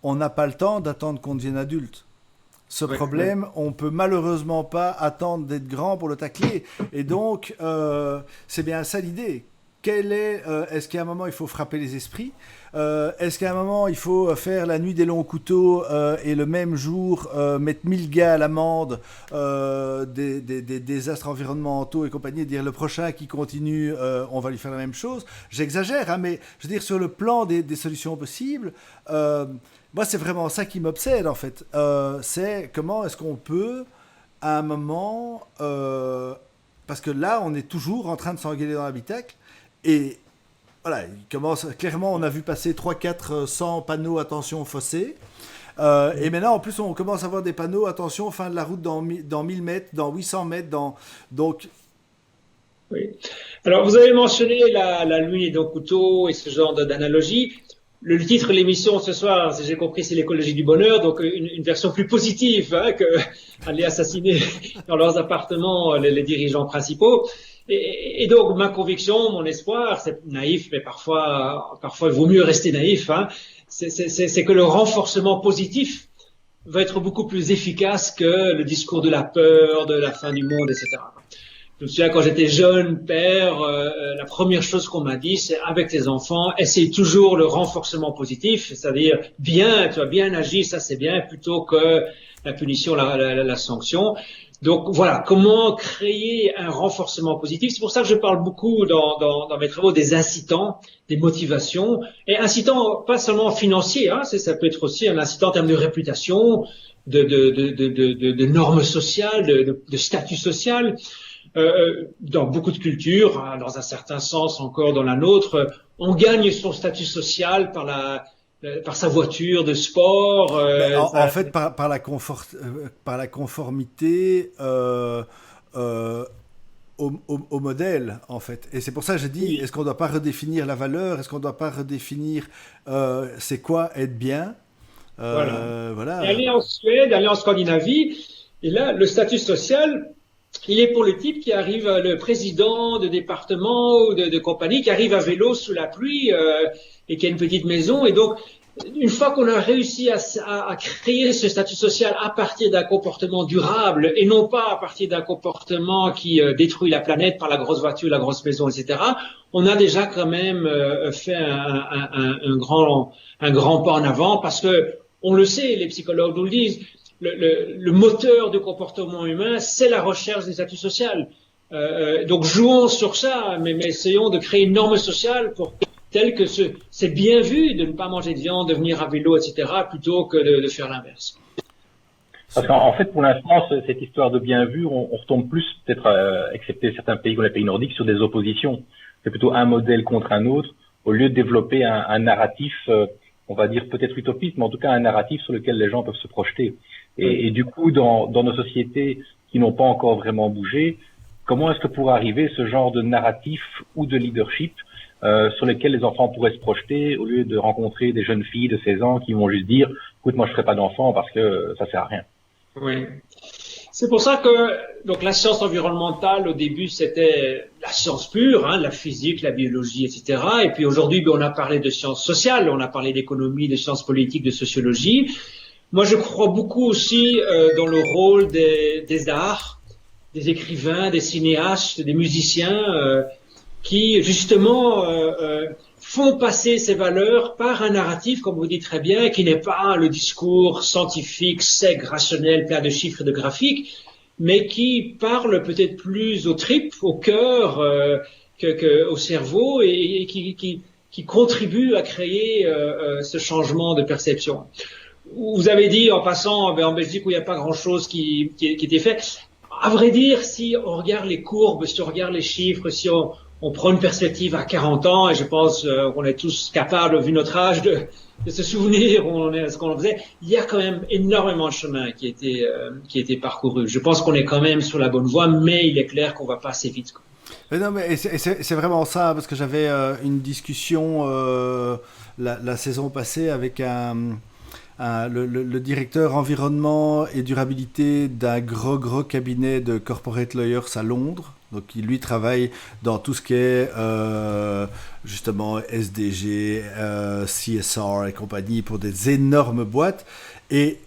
on n'a pas le temps d'attendre qu'on devienne adulte. Ce problème, on peut malheureusement pas attendre d'être grand pour le tacler. Et donc, c'est bien ça l'idée. Est-ce qu'à un moment il faut frapper les esprits? Est-ce qu'à un moment il faut faire la nuit des longs couteaux et le même jour mettre 1000 gars à l'amende des désastres environnementaux et compagnie, et dire le prochain qui continue, on va lui faire la même chose? J'exagère, hein, mais je veux dire, sur le plan des solutions possibles, moi c'est vraiment ça qui m'obsède en fait. C'est comment est-ce qu'on peut à un moment, parce que là on est toujours en train de s'engueuler dans l'habitacle. Et voilà, clairement, on a vu passer 300-400 panneaux attention fossé. Et maintenant, en plus, on commence à voir des panneaux attention fin de la route dans 1000 mètres, dans 800 mètres. Donc. Oui. Alors, vous avez mentionné la nuit des couteaux et ce genre d'analogie. Le titre de l'émission ce soir, si j'ai compris, c'est l'écologie du bonheur, donc une version plus positive que aller assassiner dans leurs appartements les dirigeants principaux. Et donc, ma conviction, mon espoir, c'est naïf, mais parfois il vaut mieux rester naïf, hein, c'est que le renforcement positif va être beaucoup plus efficace que le discours de la peur, de la fin du monde, etc. Je me souviens, quand j'étais jeune père, la première chose qu'on m'a dit, c'est avec tes enfants, essaye toujours le renforcement positif, c'est-à-dire tu as bien agi, ça c'est bien, plutôt que la punition, la sanction. Donc voilà, comment créer un renforcement positif. C'est pour ça que je parle beaucoup dans mes travaux des incitants, des motivations, et incitants pas seulement financiers, hein, ça peut être aussi un incitant en termes de réputation, de normes sociales, de statut social. Dans beaucoup de cultures, hein, dans un certain sens encore dans la nôtre, on gagne son statut social par sa voiture de sport. En fait, par la conformité au modèle, en fait. Et c'est pour ça que je dis, est-ce qu'on ne doit pas redéfinir la valeur? Est-ce qu'on ne doit pas redéfinir c'est quoi être bien? Voilà. Et aller en Suède, aller en Scandinavie, et là, le statut social, il est pour le type qui arrive, le président de département ou de compagnie, qui arrive à vélo sous la pluie et qui a une petite maison. Et donc, une fois qu'on a réussi à créer ce statut social à partir d'un comportement durable et non pas à partir d'un comportement qui détruit la planète par la grosse voiture, la grosse maison, etc., on a déjà quand même fait un grand pas en avant, parce que on le sait, les psychologues nous le disent, le moteur du comportement humain, c'est la recherche du statut social. Donc jouons sur ça, mais essayons de créer une norme sociale telle que c'est bien vu de ne pas manger de viande, de venir à vélo, etc., plutôt que de faire l'inverse. Parce qu'en fait, pour l'instant, cette histoire de bien vu, on retombe plus, peut-être, excepté certains pays comme les pays nordiques, sur des oppositions. C'est plutôt un modèle contre un autre, au lieu de développer un narratif, on va dire peut-être utopiste, mais en tout cas un narratif sur lequel les gens peuvent se projeter. Et du coup, dans nos sociétés qui n'ont pas encore vraiment bougé, comment est-ce que pour arriver ce genre de narratif ou de leadership sur lesquels les enfants pourraient se projeter, au lieu de rencontrer des jeunes filles de 16 ans qui vont juste dire « écoute, moi je ferai pas d'enfant parce que ça sert à rien ». Oui. C'est pour ça que donc la science environnementale, au début, c'était la science pure, hein, la physique, la biologie, etc. Et puis aujourd'hui, on a parlé de sciences sociales, on a parlé d'économie, de sciences politiques, de sociologie. Moi, je crois beaucoup aussi dans le rôle des arts, des écrivains, des cinéastes, des musiciens qui, justement, font passer ces valeurs par un narratif, comme vous dites très bien, qui n'est pas le discours scientifique, sec, rationnel, plein de chiffres et de graphiques, mais qui parle peut-être plus aux tripes, au cœur, au cerveau, et qui contribue à créer ce changement de perception. Vous avez dit, en passant, en Belgique, où il n'y a pas grand-chose qui était fait. À vrai dire, si on regarde les courbes, si on regarde les chiffres, si on prend une perspective à 40 ans, et je pense qu'on est tous capables, vu notre âge, de se souvenir ce qu'on faisait, il y a quand même énormément de chemin qui a été parcouru. Je pense qu'on est quand même sur la bonne voie, mais il est clair qu'on va pas assez vite. Mais non, mais c'est vraiment ça, parce que j'avais une discussion la saison passée avec le directeur environnement et durabilité d'un gros cabinet de corporate lawyers à Londres. Donc, il lui travaille dans tout ce qui est justement SDG, CSR et compagnie pour des énormes boîtes. Et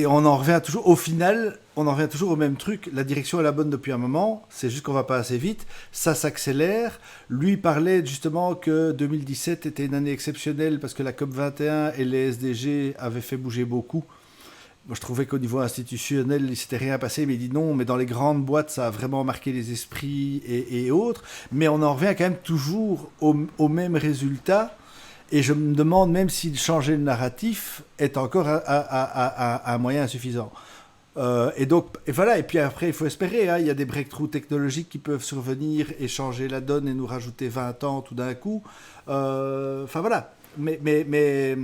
on en revient toujours, au final, on en revient toujours au même truc. La direction est la bonne depuis un moment, c'est juste qu'on va pas assez vite, ça s'accélère. Lui parlait justement que 2017 était une année exceptionnelle parce que la COP21 et les SDG avaient fait bouger beaucoup. Moi, je trouvais qu'au niveau institutionnel, il ne s'était rien passé, mais il dit non, mais dans les grandes boîtes, ça a vraiment marqué les esprits et autres. Mais on en revient quand même toujours au même résultat. Et je me demande même si changer le narratif est encore un moyen insuffisant. Et voilà. Et puis après, il faut espérer. Hein, il y a des breakthroughs technologiques qui peuvent survenir et changer la donne et nous rajouter 20 ans tout d'un coup. Enfin voilà. Mais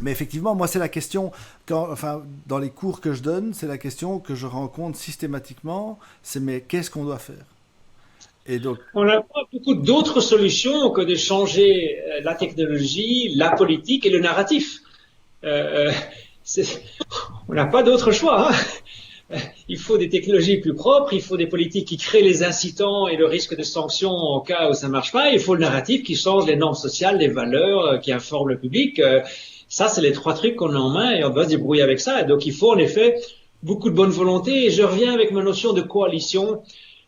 effectivement, moi, c'est la question, dans les cours que je donne, c'est la question que je rencontre systématiquement, c'est mais qu'est-ce qu'on doit faire? Et donc, On n'a pas beaucoup d'autres solutions que de changer la technologie, la politique et le narratif. On n'a pas d'autre choix. Hein. Il faut des technologies plus propres, il faut des politiques qui créent les incitants et le risque de sanctions au cas où ça ne marche pas, il faut le narratif qui change les normes sociales, les valeurs, qui informe le public. Ça, c'est les trois trucs qu'on a en main et on doit se débrouiller avec ça. Et donc, il faut en effet beaucoup de bonne volonté. Et je reviens avec ma notion de coalition.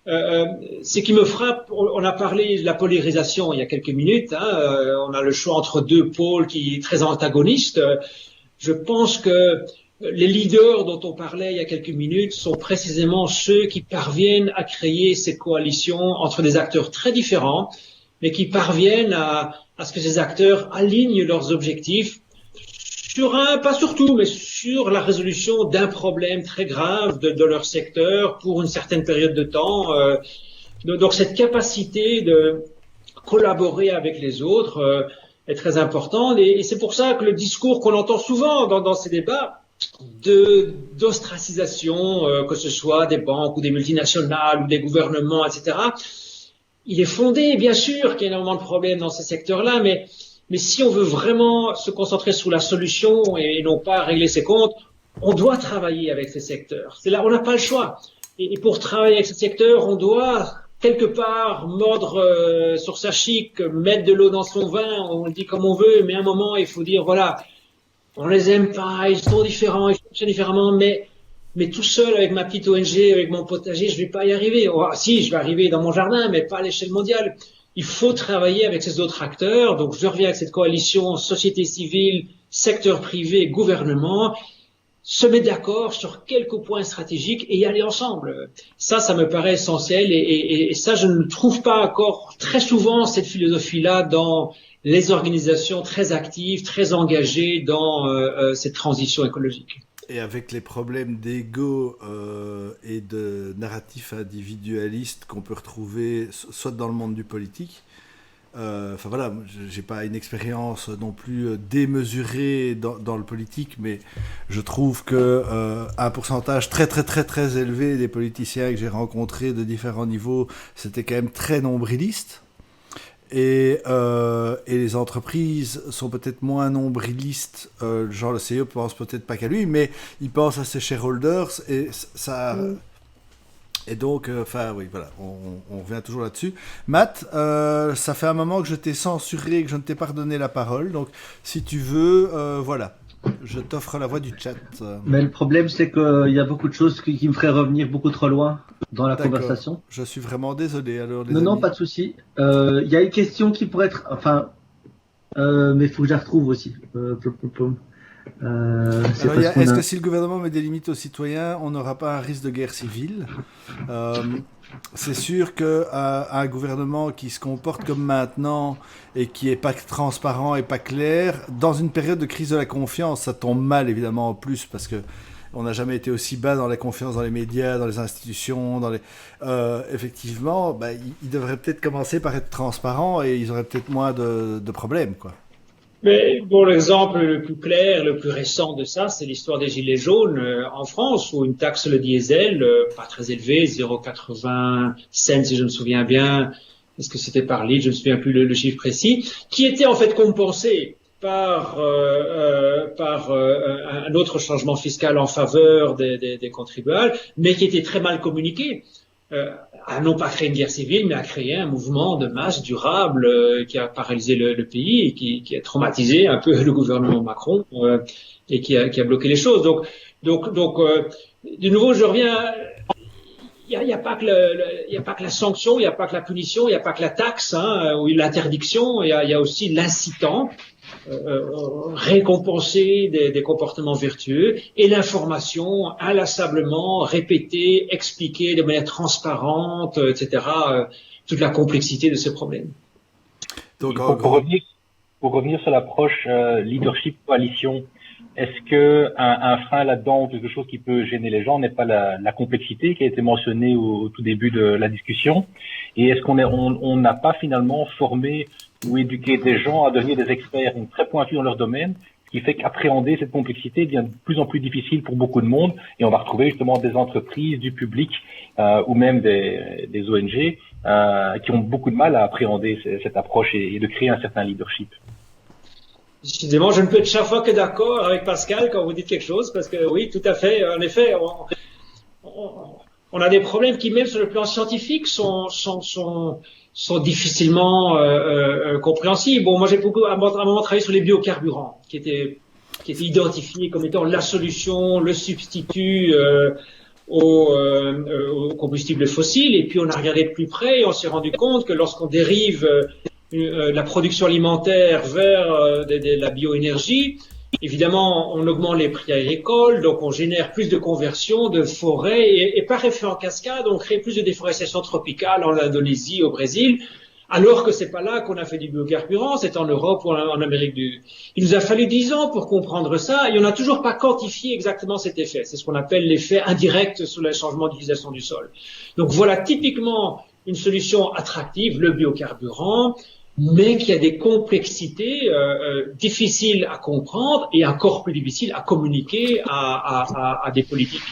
Ce qui me frappe, on a parlé de la polarisation il y a quelques minutes. Hein, on a le choix entre deux pôles qui sont très antagonistes. Je pense que les leaders dont on parlait il y a quelques minutes sont précisément ceux qui parviennent à créer ces coalitions entre des acteurs très différents, mais qui parviennent à ce que ces acteurs alignent leurs objectifs pas sur tout, mais sur la résolution d'un problème très grave de leur secteur pour une certaine période de temps. Donc cette capacité de collaborer avec les autres est très importante. Et c'est pour ça que le discours qu'on entend souvent dans ces débats d'ostracisation, que ce soit des banques ou des multinationales ou des gouvernements, etc., il est fondé, bien sûr qu'il y a énormément de problèmes dans ces secteurs-là, mais si on veut vraiment se concentrer sur la solution et non pas régler ses comptes, on doit travailler avec ces secteurs. C'est là, on n'a pas le choix. Et pour travailler avec ces secteurs, on doit quelque part mordre sur sa chic, mettre de l'eau dans son vin, on le dit comme on veut, mais à un moment, il faut dire, voilà, on les aime pas, ils sont différents, ils fonctionnent différemment, mais tout seul avec ma petite ONG, avec mon potager, je vais pas y arriver. Si, je vais arriver dans mon jardin, mais pas à l'échelle mondiale. Il faut travailler avec ces autres acteurs. Donc, je reviens avec cette coalition société civile, secteur privé, gouvernement, se mettre d'accord sur quelques points stratégiques et y aller ensemble. Ça me paraît essentiel et ça, je ne trouve pas encore très souvent cette philosophie-là dans les organisations très actives, très engagées dans cette transition écologique. Et avec les problèmes d'ego et de narratifs individualistes qu'on peut retrouver soit dans le monde du politique, enfin voilà, j'ai pas une expérience non plus démesurée dans le politique, mais je trouve que un pourcentage très élevé des politiciens que j'ai rencontrés de différents niveaux, c'était quand même très nombriliste. Et les entreprises sont peut-être moins nombrilistes, genre le CEO pense peut-être pas qu'à lui, mais il pense à ses shareholders et ça. Et donc, enfin oui, voilà, on revient toujours là-dessus. Matt, ça fait un moment que je t'ai censuré, que je ne t'ai pas redonné la parole, donc si tu veux, voilà, je t'offre la voix du chat. Mais le problème, c'est qu'il y a beaucoup de choses qui me feraient revenir beaucoup trop loin dans la conversation. Je suis vraiment désolé. Alors, non, pas de souci. Il y a une question qui pourrait être, mais il faut que je la retrouve aussi. Est-ce que si le gouvernement met des limites aux citoyens, on n'aura pas un risque de guerre civile? C'est sûr qu'un gouvernement qui se comporte comme maintenant et qui n'est pas transparent et pas clair, dans une période de crise de la confiance, ça tombe mal évidemment en plus parce que on n'a jamais été aussi bas dans la confiance dans les médias, dans les institutions, effectivement, ils devraient peut-être commencer par être transparents et ils auraient peut-être moins de problèmes, quoi. Mais bon, l'exemple le plus clair, le plus récent de ça, c'est l'histoire des Gilets jaunes en France, où une taxe sur le diesel, pas très élevée, 0,80 cents si je me souviens bien, est-ce que c'était par litre, je ne me souviens plus le chiffre précis, qui était en fait compensée par un autre changement fiscal en faveur des contribuables, mais qui était très mal communiqué. À non pas créer une guerre civile, mais à créer un mouvement de masse durable qui a paralysé le pays et qui a traumatisé un peu le gouvernement Macron et qui a bloqué les choses. Donc, de nouveau, je reviens. Il y a pas que la sanction, il n'y a pas que la punition, il n'y a pas que la taxe ou l'interdiction. Il y a aussi l'incitant. Récompenser des comportements vertueux et l'information inlassablement répétée, expliquée de manière transparente, etc. Toute la complexité de ce problème. Donc, pour revenir sur l'approche leadership coalition, est-ce que un frein là-dedans, quelque chose qui peut gêner les gens, n'est pas la complexité qui a été mentionnée au tout début de la discussion? Et est-ce on n'a pas finalement formé ou éduquer des gens à devenir des experts très pointus dans leur domaine, ce qui fait qu'appréhender cette complexité devient de plus en plus difficile pour beaucoup de monde, et on va retrouver justement des entreprises, du public ou même des ONG qui ont beaucoup de mal à appréhender cette approche et de créer un certain leadership. Décidément, je ne peux être chaque fois que d'accord avec Pascal quand vous dites quelque chose, parce que oui, tout à fait, en effet, on a des problèmes qui, même sur le plan scientifique, sont difficilement compréhensibles. Bon, moi j'ai beaucoup à un moment travaillé sur les biocarburants, qui étaient identifiés comme étant la solution, le substitut aux combustibles fossiles. Et puis on a regardé de plus près et on s'est rendu compte que lorsqu'on dérive la production alimentaire vers de la bioénergie, évidemment, on augmente les prix agricoles, donc on génère plus de conversion de forêts et par effet en cascade, on crée plus de déforestation tropicale en Indonésie, au Brésil, alors que c'est pas là qu'on a fait du biocarburant, c'est en Europe ou en Amérique du. Il nous a fallu 10 ans pour comprendre ça et on n'a toujours pas quantifié exactement cet effet. C'est ce qu'on appelle l'effet indirect sur le changement d'utilisation du sol. Donc voilà typiquement une solution attractive, le biocarburant, mais qui a des complexixités difficiles à comprendre et encore plus difficiles à communiquer à des politiques.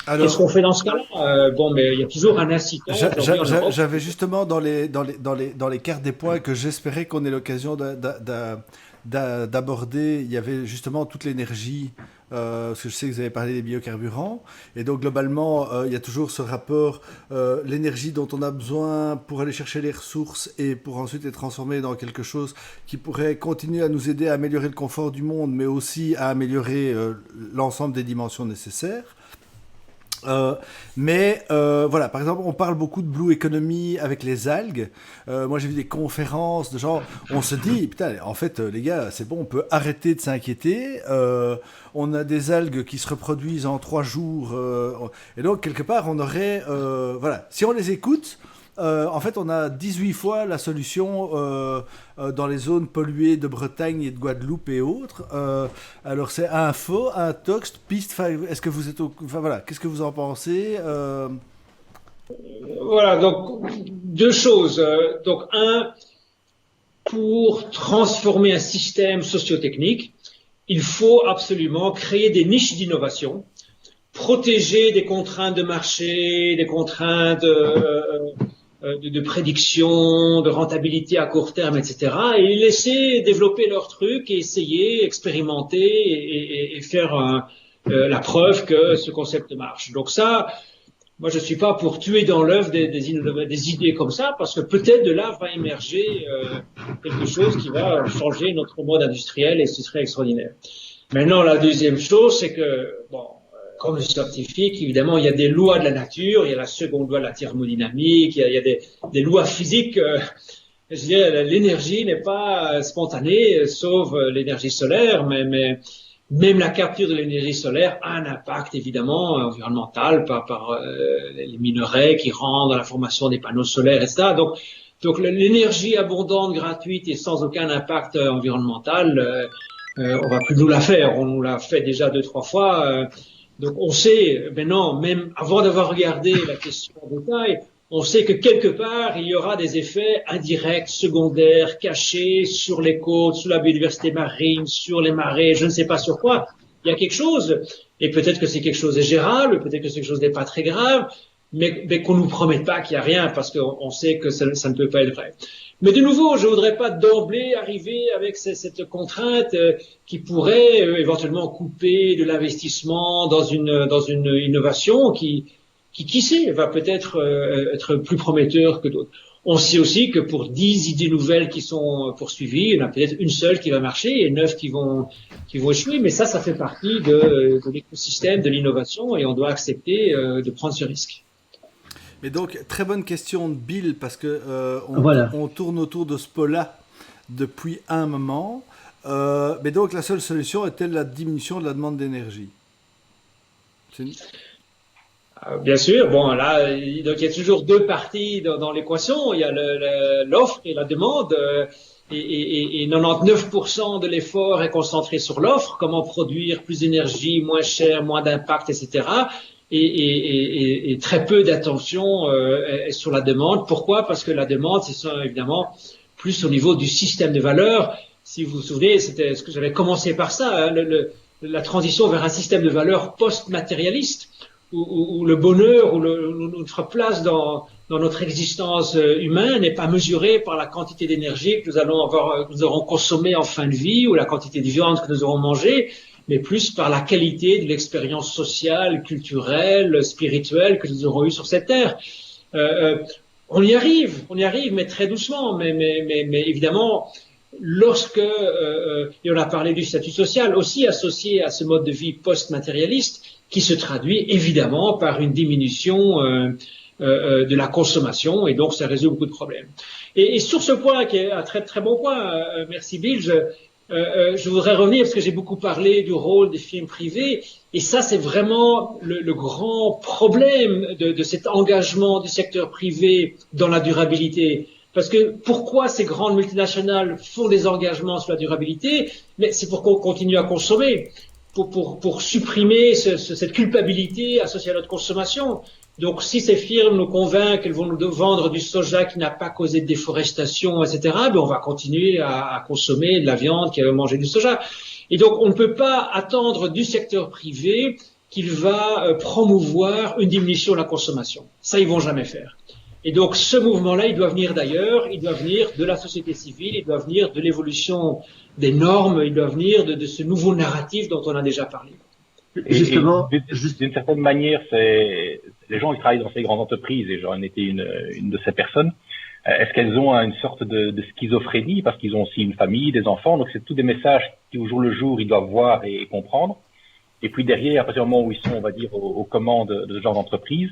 Qu'est-ce qu'on fait dans ce cas-là? Bon, mais il y a toujours un incitant. J'avais justement dans les cartes des points que j'espérais qu'on ait l'occasion d'aborder. Il y avait justement toute l'énergie, parce que je sais que vous avez parlé des biocarburants, et donc globalement, il y a toujours ce rapport, l'énergie dont on a besoin pour aller chercher les ressources et pour ensuite les transformer dans quelque chose qui pourrait continuer à nous aider à améliorer le confort du monde, mais aussi à améliorer l'ensemble des dimensions nécessaires. Voilà, par exemple, on parle beaucoup de Blue Economy avec les algues. Moi, j'ai vu des conférences de gens, on se dit, putain, en fait, les gars, c'est bon, on peut arrêter de s'inquiéter. On a des algues qui se reproduisent en 3 jours. Et donc, quelque part, on aurait... voilà, si on les écoute... en fait, on a 18 fois la solution dans les zones polluées de Bretagne et de Guadeloupe et autres. Alors, c'est info, intox, piste. Est-ce que vous êtes enfin, voilà, qu'est-ce que vous en pensez Voilà, donc 2 choses. Donc, pour transformer un système socio-technique, il faut absolument créer des niches d'innovation, protéger des contraintes de marché, des contraintes de prédiction, de rentabilité à court terme, etc. Et les laisser développer leurs trucs et essayer, expérimenter et faire la preuve que ce concept marche. Donc ça, moi je suis pas pour tuer dans l'œuf des idées comme ça, parce que peut-être de là va émerger quelque chose qui va changer notre mode industriel et ce serait extraordinaire. Maintenant, la deuxième chose, c'est que, bon, comme le scientifique, évidemment, il y a des lois de la nature, il y a la seconde loi de la thermodynamique, il y a des lois physiques. Je veux dire, l'énergie n'est pas spontanée, sauf l'énergie solaire, mais même la capture de l'énergie solaire a un impact évidemment environnemental par les minerais qui rendent à la formation des panneaux solaires, etc. Donc l'énergie abondante, gratuite et sans aucun impact environnemental, on va plus nous la faire. On nous l'a fait déjà 2-3 fois. Donc on sait maintenant, même avant d'avoir regardé la question en détail, on sait que quelque part, il y aura des effets indirects, secondaires, cachés sur les côtes, sur la biodiversité marine, sur les marées, je ne sais pas sur quoi. Il y a quelque chose, et peut-être que c'est quelque chose de gérable, peut-être que c'est quelque chose n'est pas très grave, mais qu'on nous promette pas qu'il y a rien, parce qu'on sait que ça ne peut pas être vrai. Mais de nouveau, je voudrais pas d'emblée arriver avec cette contrainte qui pourrait éventuellement couper de l'investissement dans une innovation qui sait, va peut-être être plus prometteur que d'autres. On sait aussi que pour 10 idées nouvelles qui sont poursuivies, il y en a peut-être une seule qui va marcher et 9 qui vont échouer, mais ça fait partie de l'écosystème de l'innovation et on doit accepter de prendre ce risque. Mais donc, très bonne question de Bill, parce que on tourne autour de ce pot-là depuis un moment. Mais donc, la seule solution est-elle la diminution de la demande d'énergie? Bien sûr, bon là, donc il y a toujours deux parties dans l'équation. Il y a l'offre et la demande, et 99% de l'effort est concentré sur l'offre, comment produire plus d'énergie, moins cher, moins d'impact, etc. Et très peu d'attention est sur la demande. Pourquoi? Parce que la demande, c'est évidemment plus au niveau du système de valeurs. Si vous vous souvenez, c'était ce que j'avais commencé par ça, hein, la transition vers un système de valeurs post-matérialiste, où le bonheur, où notre place dans notre existence humaine n'est pas mesurée par la quantité d'énergie que nous aurons consommée en fin de vie, ou la quantité de viande que nous aurons mangée, mais plus par la qualité de l'expérience sociale, culturelle, spirituelle que nous aurons eue sur cette terre. On y arrive, mais très doucement. Mais évidemment, et on a parlé du statut social, aussi associé à ce mode de vie post-matérialiste, qui se traduit évidemment par une diminution de la consommation, et donc ça résout beaucoup de problèmes. Et sur ce point, qui est un très très bon point, merci Bill, je voudrais revenir parce que j'ai beaucoup parlé du rôle des firmes privées, et ça c'est vraiment le grand problème de cet engagement du secteur privé dans la durabilité. Parce que pourquoi ces grandes multinationales font des engagements sur la durabilité? Mais c'est pour qu'on continue à consommer, pour supprimer cette culpabilité associée à notre consommation. Donc, si ces firmes nous convainquent qu'elles vont nous vendre du soja qui n'a pas causé de déforestation, etc., ben on va continuer à consommer de la viande qui a mangé du soja. Et donc, on ne peut pas attendre du secteur privé qu'il va promouvoir une diminution de la consommation. Ça, ils vont jamais faire. Et donc, ce mouvement-là, il doit venir d'ailleurs, il doit venir de la société civile, il doit venir de l'évolution des normes, il doit venir de ce nouveau narratif dont on a déjà parlé. Justement, d'une certaine manière, c'est les gens qui travaillent dans ces grandes entreprises, et j'en étais une de ces personnes. Est-ce qu'elles ont une sorte de schizophrénie parce qu'ils ont aussi une famille, des enfants, donc c'est tous des messages qui au jour le jour ils doivent voir et comprendre. Et puis derrière, à partir du moment où ils sont, on va dire, aux commandes de ce genre d'entreprise,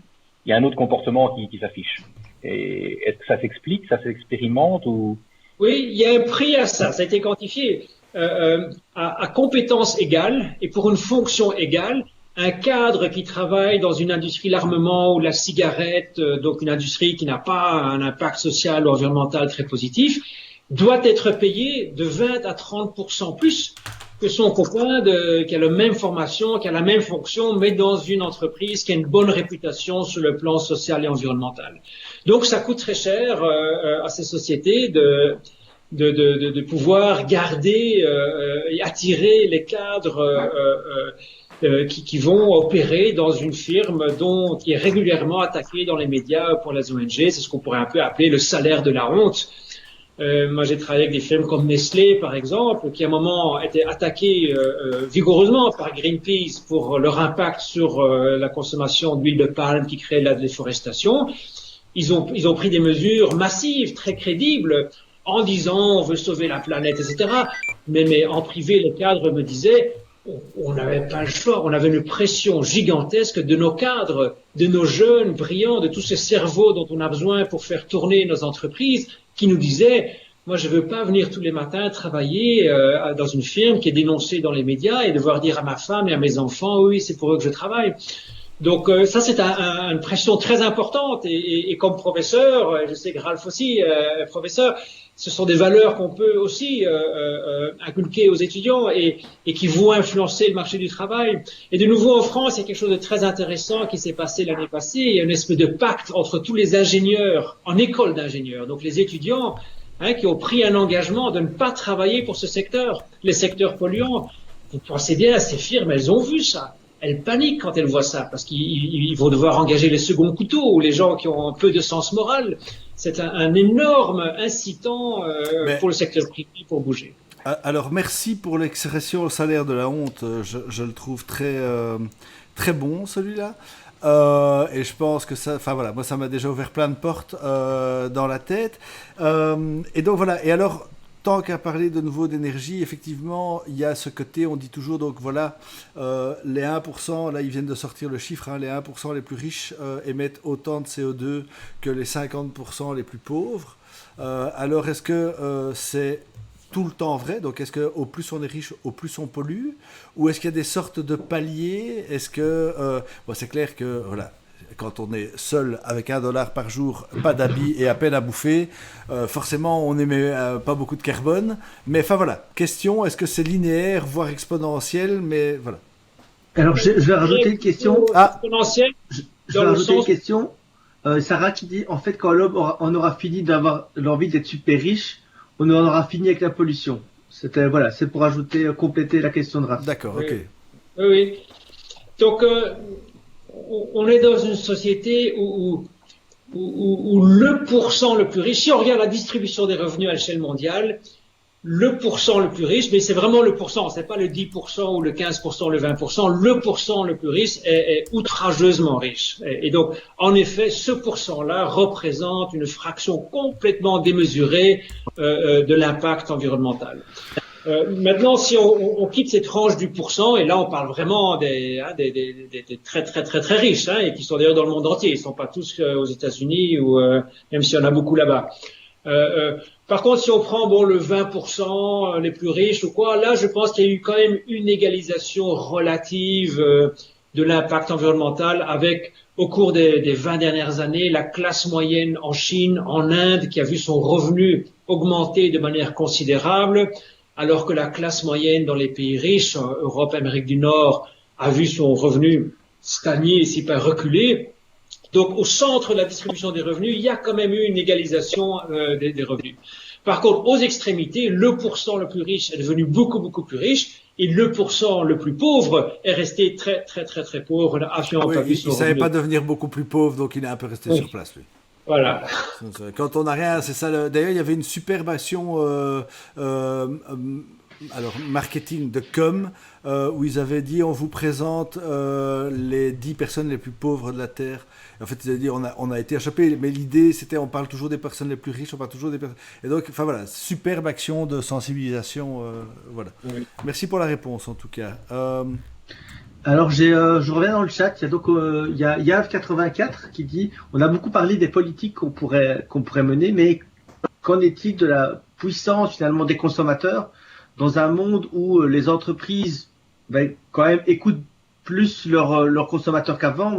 il y a un autre comportement qui s'affiche. Et est-ce que ça s'explique, ça s'expérimente ou? Oui, il y a un prix à ça. Ça a été quantifié. À compétences égales et pour une fonction égale, un cadre qui travaille dans une industrie de l'armement ou la cigarette, donc une industrie qui n'a pas un impact social ou environnemental très positif, doit être payé de 20 à 30% plus que son copain qui a la même formation, qui a la même fonction, mais dans une entreprise qui a une bonne réputation sur le plan social et environnemental. Donc ça coûte très cher à ces sociétés de pouvoir garder et attirer les cadres qui vont opérer dans une firme qui est régulièrement attaquée dans les médias pour les ONG. C'est ce qu'on pourrait un peu appeler le salaire de la honte. Moi, j'ai travaillé avec des firmes comme Nestlé, par exemple, qui à un moment étaient attaquées vigoureusement par Greenpeace pour leur impact sur la consommation d'huile de palme qui crée la déforestation. Ils ont pris des mesures massives, très crédibles, en disant on veut sauver la planète, etc. Mais en privé, les cadres me disaient on n'avait pas le choix, on avait une pression gigantesque de nos cadres, de nos jeunes brillants, de tous ces cerveaux dont on a besoin pour faire tourner nos entreprises, qui nous disaient moi je veux pas venir tous les matins travailler dans une firme qui est dénoncée dans les médias et devoir dire à ma femme et à mes enfants oui c'est pour eux que je travaille. Donc ça c'est une pression très importante et comme professeur, je sais que Ralph aussi professeur, ce sont des valeurs qu'on peut aussi inculquer aux étudiants et qui vont influencer le marché du travail. Et de nouveau en France, il y a quelque chose de très intéressant qui s'est passé l'année passée. Il y a une espèce de pacte entre tous les ingénieurs en école d'ingénieurs, donc les étudiants qui ont pris un engagement de ne pas travailler pour ce secteur, les secteurs polluants. Vous pensez bien, ces firmes, elles ont vu ça. Elles paniquent quand elles voient ça, parce qu'ils vont devoir engager les seconds couteaux ou les gens qui ont un peu de sens moral. C'est un énorme incitant pour le secteur privé pour bouger. Alors, merci pour l'expression au salaire de la honte. Je le trouve très bon, celui-là. Et je pense que ça, enfin voilà, moi ça m'a déjà ouvert plein de portes dans la tête. Et donc voilà. Et alors, tant qu'à parler de nouveau d'énergie, effectivement, il y a ce côté, on dit toujours, donc voilà, les 1%, là ils viennent de sortir le chiffre, les 1% les plus riches émettent autant de CO2 que les 50% les plus pauvres. Alors est-ce que c'est tout le temps vrai? Donc est-ce qu'au plus on est riche, au plus on pollue? Ou est-ce qu'il y a des sortes de paliers? Est-ce que... bon, c'est clair que, voilà, quand on est seul avec $1 par jour, pas d'habits et à peine à bouffer, forcément on n'émet pas beaucoup de carbone. Mais enfin voilà, question, est-ce que c'est linéaire, voire exponentiel? Mais voilà. Alors je vais rajouter une question. Exponentiel. Je vais rajouter une question. Sarah qui dit, en fait, quand l'homme on aura fini d'avoir l'envie d'être super riche, on en aura fini avec la pollution. C'était, voilà, c'est pour ajouter, compléter la question de Raph. D'accord, ok. Oui. Donc, on est dans une société où le pourcent le plus riche, si on regarde la distribution des revenus à l'échelle mondiale, le pourcent le plus riche, mais c'est vraiment le pourcent, c'est pas le 10% ou le 15%, le 20%, le pourcent le plus riche est outrageusement riche. Et donc, en effet, ce pourcent-là représente une fraction complètement démesurée de l'impact environnemental. Maintenant, si on quitte cette tranche du pourcent, et là on parle vraiment des très très très très riches, et qui sont d'ailleurs dans le monde entier, ils sont pas tous aux États-Unis ou même s'il y en a beaucoup là-bas. Par contre, si on prend le 20% les plus riches ou quoi, là je pense qu'il y a eu quand même une égalisation relative de l'impact environnemental avec au cours des 20 dernières années la classe moyenne en Chine, en Inde, qui a vu son revenu augmenter de manière considérable, alors que la classe moyenne dans les pays riches, Europe, Amérique du Nord, a vu son revenu stagner, si pas reculer. Donc, au centre de la distribution des revenus, il y a quand même eu une égalisation des revenus. Par contre, aux extrémités, le pourcent le plus riche est devenu beaucoup, beaucoup plus riche, et le pourcent le plus pauvre est resté très, très, très, très pauvre. Oui, il ne savait pas devenir beaucoup plus pauvre, donc il est un peu resté sur place, lui. Voilà. Quand on n'a rien, c'est ça. D'ailleurs, il y avait une superbe action marketing de com où ils avaient dit on vous présente les 10 personnes les plus pauvres de la Terre. Et en fait, ils avaient dit on a été échappé, mais l'idée c'était on parle toujours des personnes les plus riches, on parle toujours des personnes. Et donc, enfin voilà, superbe action de sensibilisation. Voilà. Oui. Merci pour la réponse en tout cas. Alors je reviens dans le chat. Il y a donc il y a Yav84 qui dit on a beaucoup parlé des politiques qu'on pourrait mener, mais qu'en est-il de la puissance finalement des consommateurs dans un monde où les entreprises quand même écoutent plus leurs consommateurs qu'avant?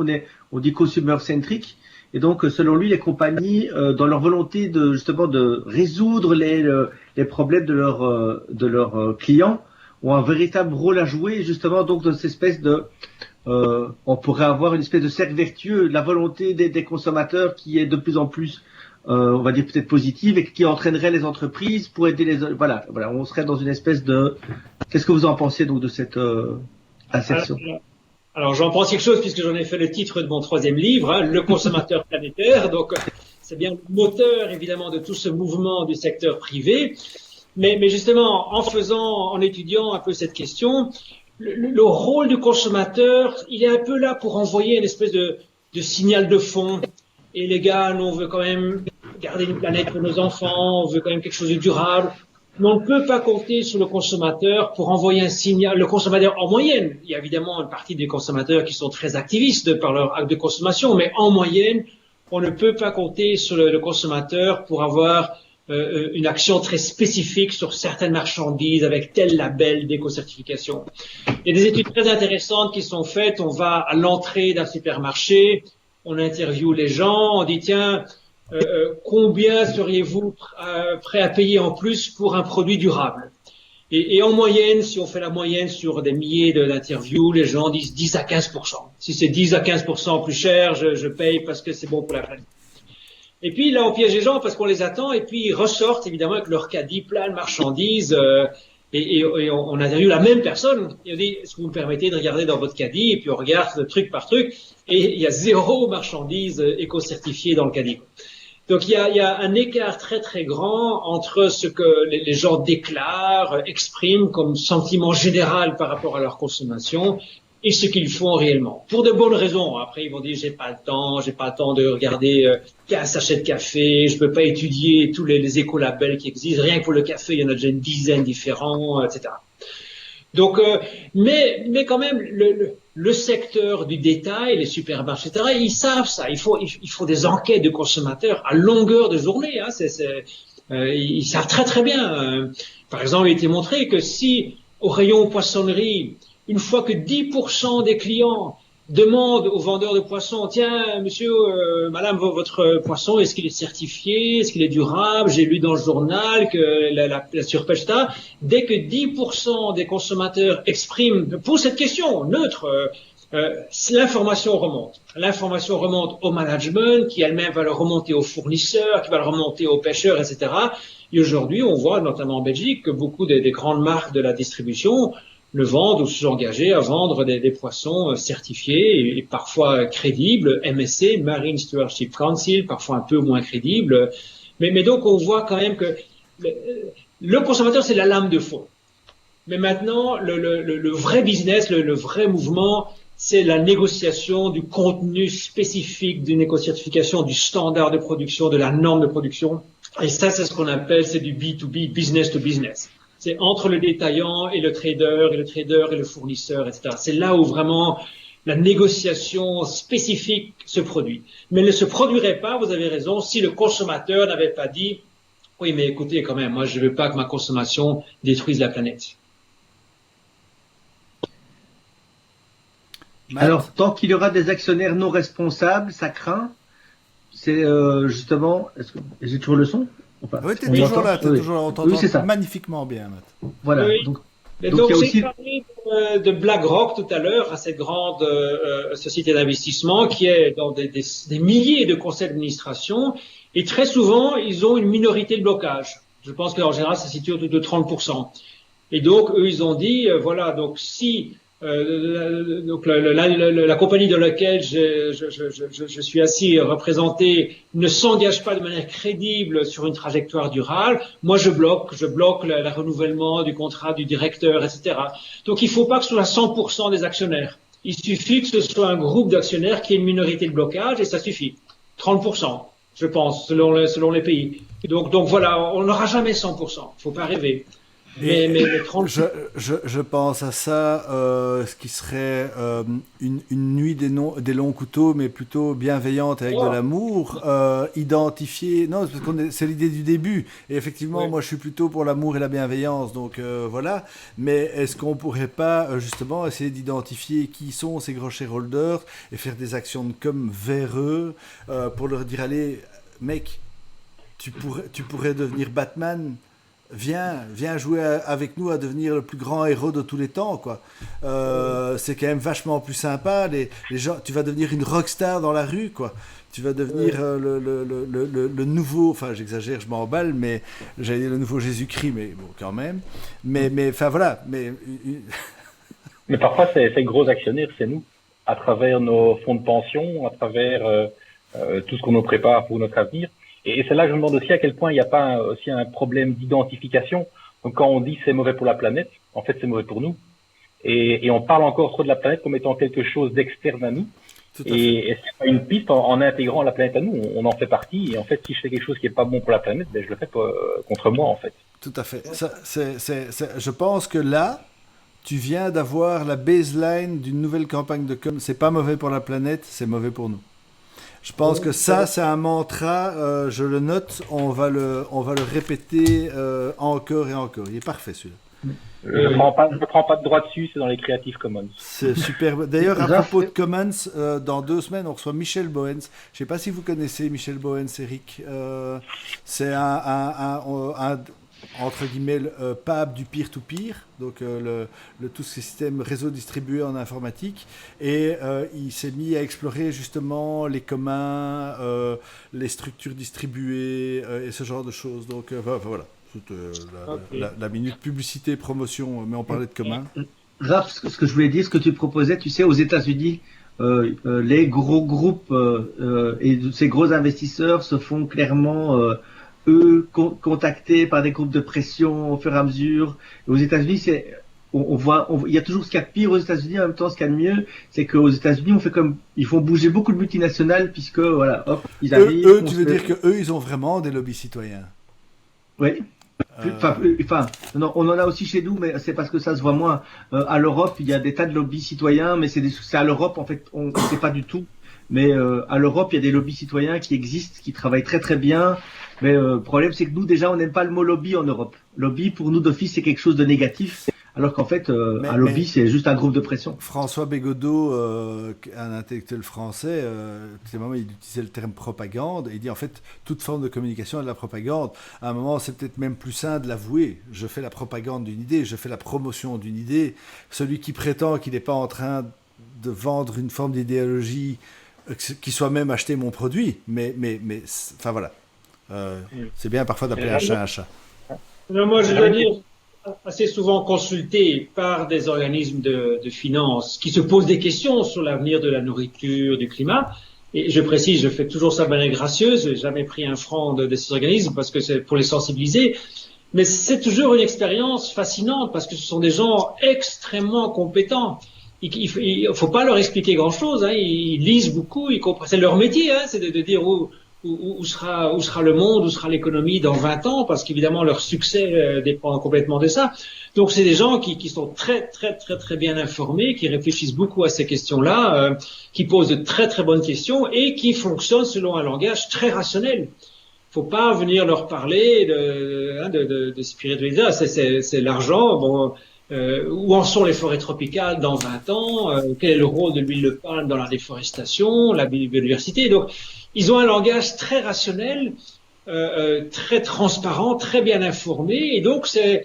On dit consumer centric, et donc selon lui les compagnies dans leur volonté justement de résoudre les problèmes de leurs clients ont un véritable rôle à jouer, justement, donc dans cette espèce de on pourrait avoir une espèce de cercle vertueux, la volonté des consommateurs qui est de plus en plus on va dire peut-être positive et qui entraînerait les entreprises pour aider voilà, on serait dans une espèce de... Qu'est-ce que vous en pensez donc de cette assertion? Alors j'en pense quelque chose puisque j'en ai fait le titre de mon 3e livre, Le consommateur planétaire, donc c'est bien le moteur évidemment de tout ce mouvement du secteur privé. Mais justement, en étudiant un peu cette question, le rôle du consommateur, il est un peu là pour envoyer une espèce de signal de fond. Et les gars, nous, on veut quand même garder une planète pour nos enfants, on veut quand même quelque chose de durable. Mais on ne peut pas compter sur le consommateur pour envoyer un signal. Le consommateur, en moyenne, il y a évidemment une partie des consommateurs qui sont très activistes par leur acte de consommation, mais en moyenne, on ne peut pas compter sur le consommateur pour avoir une action très spécifique sur certaines marchandises avec tel label d'éco-certification. Il y a des études très intéressantes qui sont faites. On va à l'entrée d'un supermarché, on interviewe les gens, on dit tiens, combien seriez-vous prêt à payer en plus pour un produit durable? Et en moyenne, si on fait la moyenne sur des milliers d'interviews, les gens disent 10 à 15%. Si c'est 10 à 15% plus cher, je paye parce que c'est bon pour la planète. Et puis là, on piège les gens parce qu'on les attend et puis ils ressortent évidemment avec leur caddie plein de marchandises. Et on interviewe la même personne. Et on dit, est-ce que vous me permettez de regarder dans votre caddie? Et puis on regarde truc par truc. Et il y a 0 marchandises éco-certifiées dans le caddie. Donc il y a un écart très très grand entre ce que les gens déclarent, expriment comme sentiment général par rapport à leur consommation et ce qu'ils font réellement. Pour de bonnes raisons. Après ils vont dire j'ai pas le temps de regarder un sachet de café, je peux pas étudier tous les écolabels qui existent. Rien que pour le café, il y en a déjà une dizaine différents, etc. Donc, mais quand même, le secteur du détail, les supermarchés, etc., ils savent ça. Il faut des enquêtes de consommateurs à longueur de journée. Hein, ils savent très très bien. Par exemple, il a été montré que si au rayon poissonnerie, une fois que 10% des clients demandent aux vendeurs de poissons, tiens, monsieur, madame, votre poisson, est-ce qu'il est certifié, est-ce qu'il est durable? J'ai lu dans le journal que la surpêche, etc. Dès que 10% des consommateurs expriment, pour cette question neutre, l'information remonte. L'information remonte au management, qui elle-même va le remonter aux fournisseurs, qui va le remonter aux pêcheurs, etc. Et aujourd'hui, on voit, notamment en Belgique, que beaucoup des grandes marques de la distribution le vendent ou se sont engagés à vendre des poissons certifiés et parfois crédibles, MSC, Marine Stewardship Council, parfois un peu moins crédibles. Mais donc, on voit quand même que le consommateur, c'est la lame de fond. Mais maintenant, le vrai business, le vrai mouvement, c'est la négociation du contenu spécifique d'une éco-certification, du standard de production, de la norme de production. Et ça, c'est ce qu'on appelle, c'est du B2B, business to business. C'est entre le détaillant et le trader et le fournisseur, etc. C'est là où vraiment la négociation spécifique se produit. Mais elle ne se produirait pas, vous avez raison, si le consommateur n'avait pas dit « Oui, mais écoutez quand même, moi je ne veux pas que ma consommation détruise la planète. » Alors, tant qu'il y aura des actionnaires non responsables, ça craint. C'est justement... Est-ce que j'ai toujours le son? Enfin, oui, t'es toujours là, on t'entend magnifiquement bien, Matt. Voilà. Oui. Donc il y a aussi... j'ai parlé de BlackRock tout à l'heure, à cette grande société d'investissement qui est dans des milliers de conseils d'administration et très souvent, ils ont une minorité de blocage. Je pense qu'en général, ça se situe autour de 30%. Et donc, eux, ils ont dit, voilà, donc si donc la compagnie dans laquelle je suis assis représenté ne s'engage pas de manière crédible sur une trajectoire durable, moi je bloque le renouvellement du contrat du directeur, etc. Donc il ne faut pas que ce soit 100% des actionnaires. Il suffit que ce soit un groupe d'actionnaires qui ait une minorité de blocage et ça suffit. 30%, je pense, selon les pays. Donc voilà, on n'aura jamais 100%. Il ne faut pas rêver. Mais 30... je pense à ça, ce qui serait une nuit des longs couteaux, mais plutôt bienveillante avec de l'amour, identifier. Non, parce que c'est l'idée du début. Et effectivement, moi, je suis plutôt pour l'amour et la bienveillance. Donc voilà. Mais est-ce qu'on pourrait pas justement essayer d'identifier qui sont ces gros shareholders et faire des actions de com vers eux pour leur dire allez, mec, tu pourrais devenir Batman. Viens jouer avec nous à devenir le plus grand héros de tous les temps, quoi. C'est quand même vachement plus sympa. Les gens, tu vas devenir une rockstar dans la rue, quoi. Tu vas devenir le nouveau, enfin j'exagère, je m'emballe, mais j'allais dire le nouveau Jésus-Christ, mais bon, quand même. Mais enfin voilà. Mais parfois, ces gros actionnaires, c'est nous, à travers nos fonds de pension, à travers tout ce qu'on nous prépare pour notre avenir. Et c'est là que je me demande aussi à quel point il n'y a pas aussi un problème d'identification. Donc quand on dit c'est mauvais pour la planète, en fait c'est mauvais pour nous. Et on parle encore trop de la planète comme étant quelque chose d'externe à nous. Et c'est pas une piste en intégrant la planète à nous. On en fait partie. Et en fait, si je fais quelque chose qui est pas bon pour la planète, ben je le fais contre moi en fait. Tout à fait. Je pense que là, tu viens d'avoir la baseline d'une nouvelle campagne de com. C'est pas mauvais pour la planète, c'est mauvais pour nous. Je pense que ça, c'est un mantra, je le note, on va le répéter encore et encore. Il est parfait celui-là. Je ne prends pas de droit dessus, c'est dans les Creative Commons. C'est super. D'ailleurs, à propos de Commons, dans 2 semaines, on reçoit Michel Boens. Je ne sais pas si vous connaissez Michel Boens, Eric. C'est un entre guillemets, PAB du peer-to-peer, donc tous ces systèmes réseau distribués en informatique. Et il s'est mis à explorer justement les communs, les structures distribuées et ce genre de choses. Donc voilà. La minute publicité promotion, mais on parlait de commun. Raph, ce que je voulais dire, ce que tu proposais, tu sais, aux États-Unis, les gros groupes et ces gros investisseurs se font clairement contactés par des groupes de pression au fur et à mesure. Et aux États-Unis, il y a toujours ce qu'il y a de pire aux États-Unis. En même temps, ce qu'il y a de mieux, c'est qu'aux États-Unis, ils font bouger beaucoup de multinationales puisque voilà, hop, ils arrivent. Tu veux dire que eux, ils ont vraiment des lobbies citoyens? Oui. Non, on en a aussi chez nous, mais c'est parce que ça se voit moins. À l'Europe, il y a des tas de lobbies citoyens, mais c'est à l'Europe, en fait, on ne sait pas du tout. Mais à l'Europe, il y a des lobbies citoyens qui existent, qui travaillent très très bien. Mais le problème, c'est que nous, déjà, on n'aime pas le mot lobby en Europe. Lobby, pour nous, d'office, c'est quelque chose de négatif. Alors qu'en fait, un lobby, c'est juste un groupe de pression. François Bégodeau, un intellectuel français, à un moment, il utilisait le terme propagande, et il dit en fait, toute forme de communication est de la propagande. À un moment, c'est peut-être même plus sain de l'avouer. Je fais la propagande d'une idée, je fais la promotion d'une idée. Celui qui prétend qu'il n'est pas en train de vendre une forme d'idéologie, qui soit même acheter mon produit, mais enfin voilà. C'est bien parfois d'appeler un chat un chat. Non, moi, je dois dire, assez souvent consulté par des organismes de finances qui se posent des questions sur l'avenir de la nourriture, du climat. Et je précise, je fais toujours ça de manière gracieuse. J'ai jamais pris un franc de ces organismes parce que c'est pour les sensibiliser. Mais c'est toujours une expérience fascinante parce que ce sont des gens extrêmement compétents. Il faut pas leur expliquer grand-chose. Hein. Ils lisent beaucoup, ils comprennent. C'est leur métier, hein, c'est de dire où sera le monde, où sera l'économie dans 20 ans, parce qu'évidemment leur succès dépend complètement de ça. Donc c'est des gens qui sont très très très très bien informés, qui réfléchissent beaucoup à ces questions-là, qui posent de très très bonnes questions et qui fonctionnent selon un langage très rationnel. Faut pas venir leur parler de spiritualité. C'est l'argent. Bon. Où en sont les forêts tropicales dans 20 ans, quel est le rôle de l'huile de palme dans la déforestation, la biodiversité. Donc, ils ont un langage très rationnel, très transparent, très bien informé, et donc c'est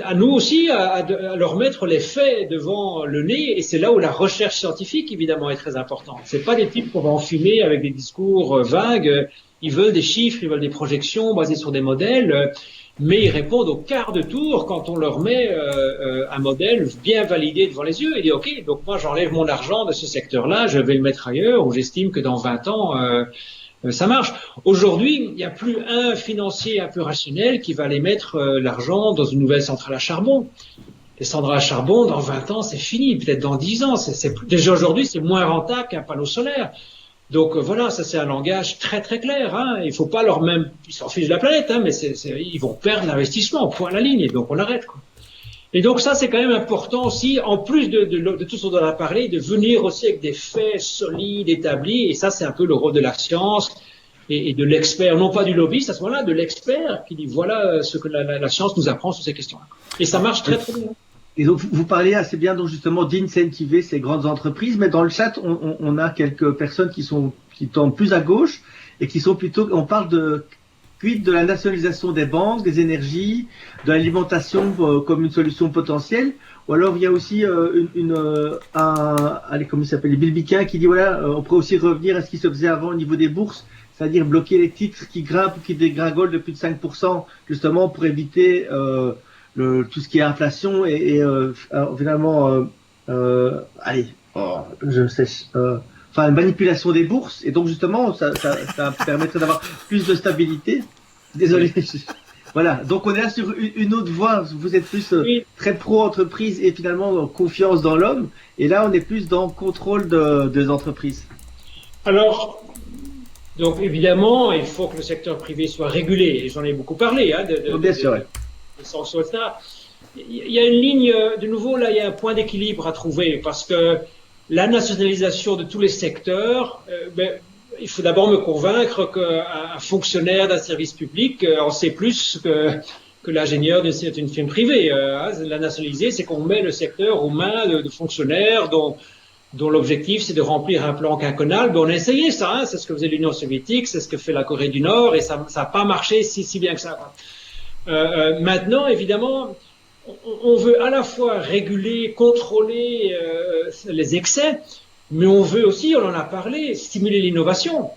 à nous aussi à leur mettre les faits devant le nez, et c'est là où la recherche scientifique, évidemment, est très importante. C'est pas des types qu'on va enfumer avec des discours vagues, ils veulent des chiffres, ils veulent des projections basées sur des modèles, mais ils répondent au quart de tour quand on leur met un modèle bien validé devant les yeux et dit ok, donc moi j'enlève mon argent de ce secteur-là, je vais le mettre ailleurs où j'estime que dans 20 ans ça marche. Aujourd'hui, il n'y a plus un financier un peu rationnel qui va aller mettre l'argent dans une nouvelle centrale à charbon. Les centrales à charbon, dans 20 ans, c'est fini, peut-être dans 10 ans. Déjà aujourd'hui, c'est moins rentable qu'un panneau solaire. Donc voilà, ça c'est un langage très très clair. Hein. Il faut pas leur même, ils s'en fichent de la planète, hein, mais ils vont perdre l'investissement, point à la ligne, et donc on arrête. Quoi. Et donc ça c'est quand même important aussi, en plus de tout ce dont on a parlé, de venir aussi avec des faits solides, établis. Et ça c'est un peu le rôle de la science et de l'expert, non pas du lobbyiste à ce moment-là, de l'expert qui dit voilà ce que la science nous apprend sur ces questions-là. Et ça marche très très bien. Et donc, vous parlez assez bien donc justement d'incentiver ces grandes entreprises, mais dans le chat, on a quelques personnes qui tombent plus à gauche et qui sont plutôt, on parle de la nationalisation des banques, des énergies, de l'alimentation comme une solution potentielle. Ou alors il y a aussi allez, comment il s'appelle, Bill Biquin qui dit voilà, on pourrait aussi revenir à ce qui se faisait avant au niveau des bourses, c'est-à-dire bloquer les titres qui grimpent ou qui dégringolent de plus de 5%, justement pour éviter tout ce qui est inflation et finalement allez, je sais, enfin une manipulation des bourses, et donc justement ça permettrait d'avoir plus de stabilité. Désolé. Voilà, donc on est là sur une autre voie. Vous êtes plus très pro-entreprise et finalement confiance dans l'homme, et là on est plus dans le contrôle des entreprises. Alors, donc évidemment, il faut que le secteur privé soit régulé, et j'en ai beaucoup parlé. Hein, bien sûr. Sans ça, il y a une ligne, de nouveau, là, il y a un point d'équilibre à trouver, parce que la nationalisation de tous les secteurs, il faut d'abord me convaincre qu'un fonctionnaire d'un service public en sait plus que l'ingénieur c'est une firme privée. La nationaliser, c'est qu'on met le secteur aux mains de fonctionnaires dont l'objectif c'est de remplir un plan quinquennal. Ben, on a essayé ça, hein, c'est ce que faisait l'Union soviétique, c'est ce que fait la Corée du Nord, et ça n'a pas marché si bien que ça. Maintenant, évidemment, on veut à la fois réguler, contrôler les excès, mais on veut aussi, on en a parlé, stimuler l'innovation.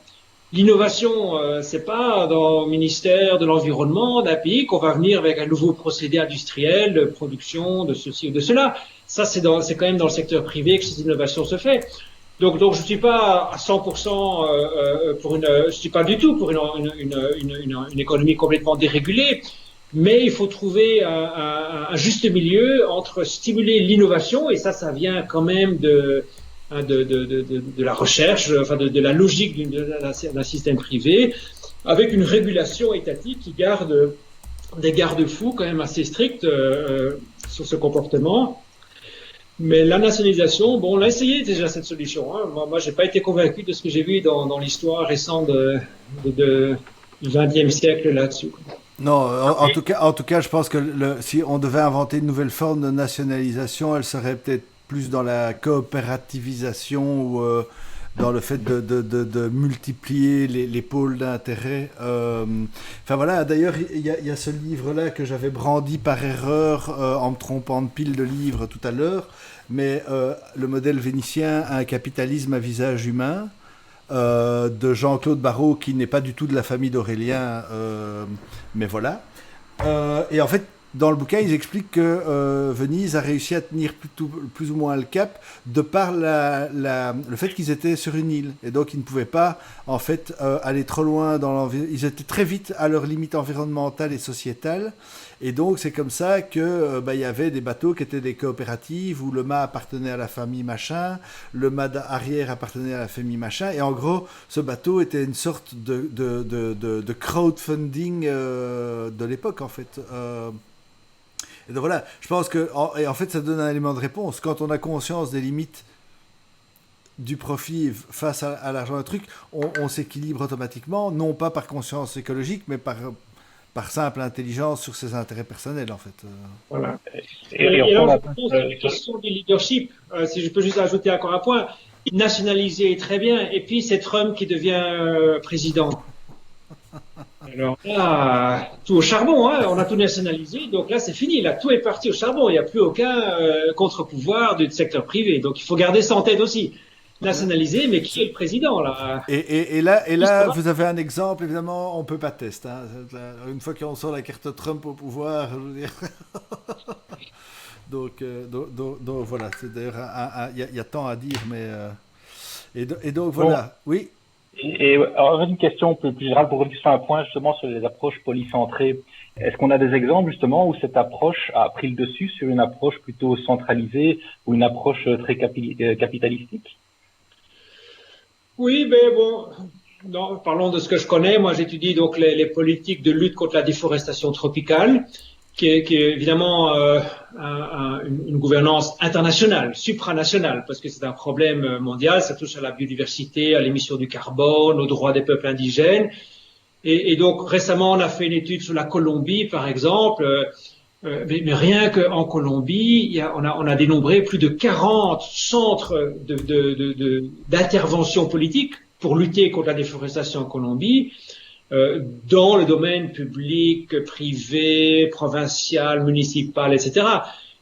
L'innovation, c'est pas dans le ministère de l'Environnement d'un pays qu'on va venir avec un nouveau procédé industriel de production de ceci ou de cela. Ça, c'est quand même dans le secteur privé que cette innovation se fait. Donc je suis pas à 100% je suis pas du tout pour une économie complètement dérégulée, mais il faut trouver un juste milieu entre stimuler l'innovation, et ça vient quand même de la recherche, enfin de la logique d'un système privé, avec une régulation étatique qui garde des garde-fous quand même assez stricts sur ce comportement. Mais la nationalisation, bon, on a essayé déjà cette solution. Hein. Moi, j'ai pas été convaincu de ce que j'ai vu dans l'histoire récente du XXe siècle là-dessus. Non, en tout cas, je pense que si on devait inventer une nouvelle forme de nationalisation, elle serait peut-être plus dans la coopérativisation ou dans le fait de multiplier les pôles d'intérêt. Enfin voilà, d'ailleurs, il y a ce livre-là que j'avais brandi par erreur en me trompant de pile de livres tout à l'heure, mais le modèle vénitien, un capitalisme à visage humain, de Jean-Claude Barrot, qui n'est pas du tout de la famille d'Aurélien, mais voilà. Et en fait, dans le bouquin, ils expliquent que Venise a réussi à tenir plus ou moins le cap de par le fait qu'ils étaient sur une île. Et donc, ils ne pouvaient pas, en fait, aller trop loin dans l'environnement. Ils étaient très vite à leurs limites environnementales et sociétales. Et donc, c'est comme ça que y avait des bateaux qui étaient des coopératives où le mât appartenait à la famille machin, le mât arrière appartenait à la famille machin. Et en gros, ce bateau était une sorte de crowdfunding de l'époque, en fait. Et donc voilà, je pense que, en fait, ça donne un élément de réponse. Quand on a conscience des limites du profit face à l'argent d'un truc, on s'équilibre automatiquement, non pas par conscience écologique, mais par simple intelligence sur ses intérêts personnels, en fait. Voilà. Et alors, je pense que la question du leadership, si je peux juste ajouter encore un point, nationaliser est très bien, et puis c'est Trump qui devient président. Alors là, tout au charbon, hein, on a tout nationalisé, donc là c'est fini, là tout est parti au charbon, il n'y a plus aucun contre-pouvoir du secteur privé, donc il faut garder ça en tête aussi. Nationaliser, mais qui est le président là? Et là, vous avez un exemple, évidemment, on peut pas tester. Hein. Une fois qu'on sort la carte Trump au pouvoir, je veux dire. donc voilà, c'est d'ailleurs il y a tant à dire, mais et donc voilà, bon. Oui. Et alors, une question plus générale pour revenir sur un point justement sur les approches polycentrées. Est-ce qu'on a des exemples justement où cette approche a pris le dessus sur une approche plutôt centralisée ou une approche très capitalistique? Oui, mais bon, non, parlons de ce que je connais. Moi, j'étudie donc les politiques de lutte contre la déforestation tropicale, qui est évidemment une gouvernance internationale, supranationale, parce que c'est un problème mondial. Ça touche à la biodiversité, à l'émission du carbone, aux droits des peuples indigènes. Et donc récemment, on a fait une étude sur la Colombie, par exemple. Mais rien qu'en Colombie, on a dénombré plus de 40 centres d'intervention politique pour lutter contre la déforestation en Colombie, dans le domaine public, privé, provincial, municipal, etc.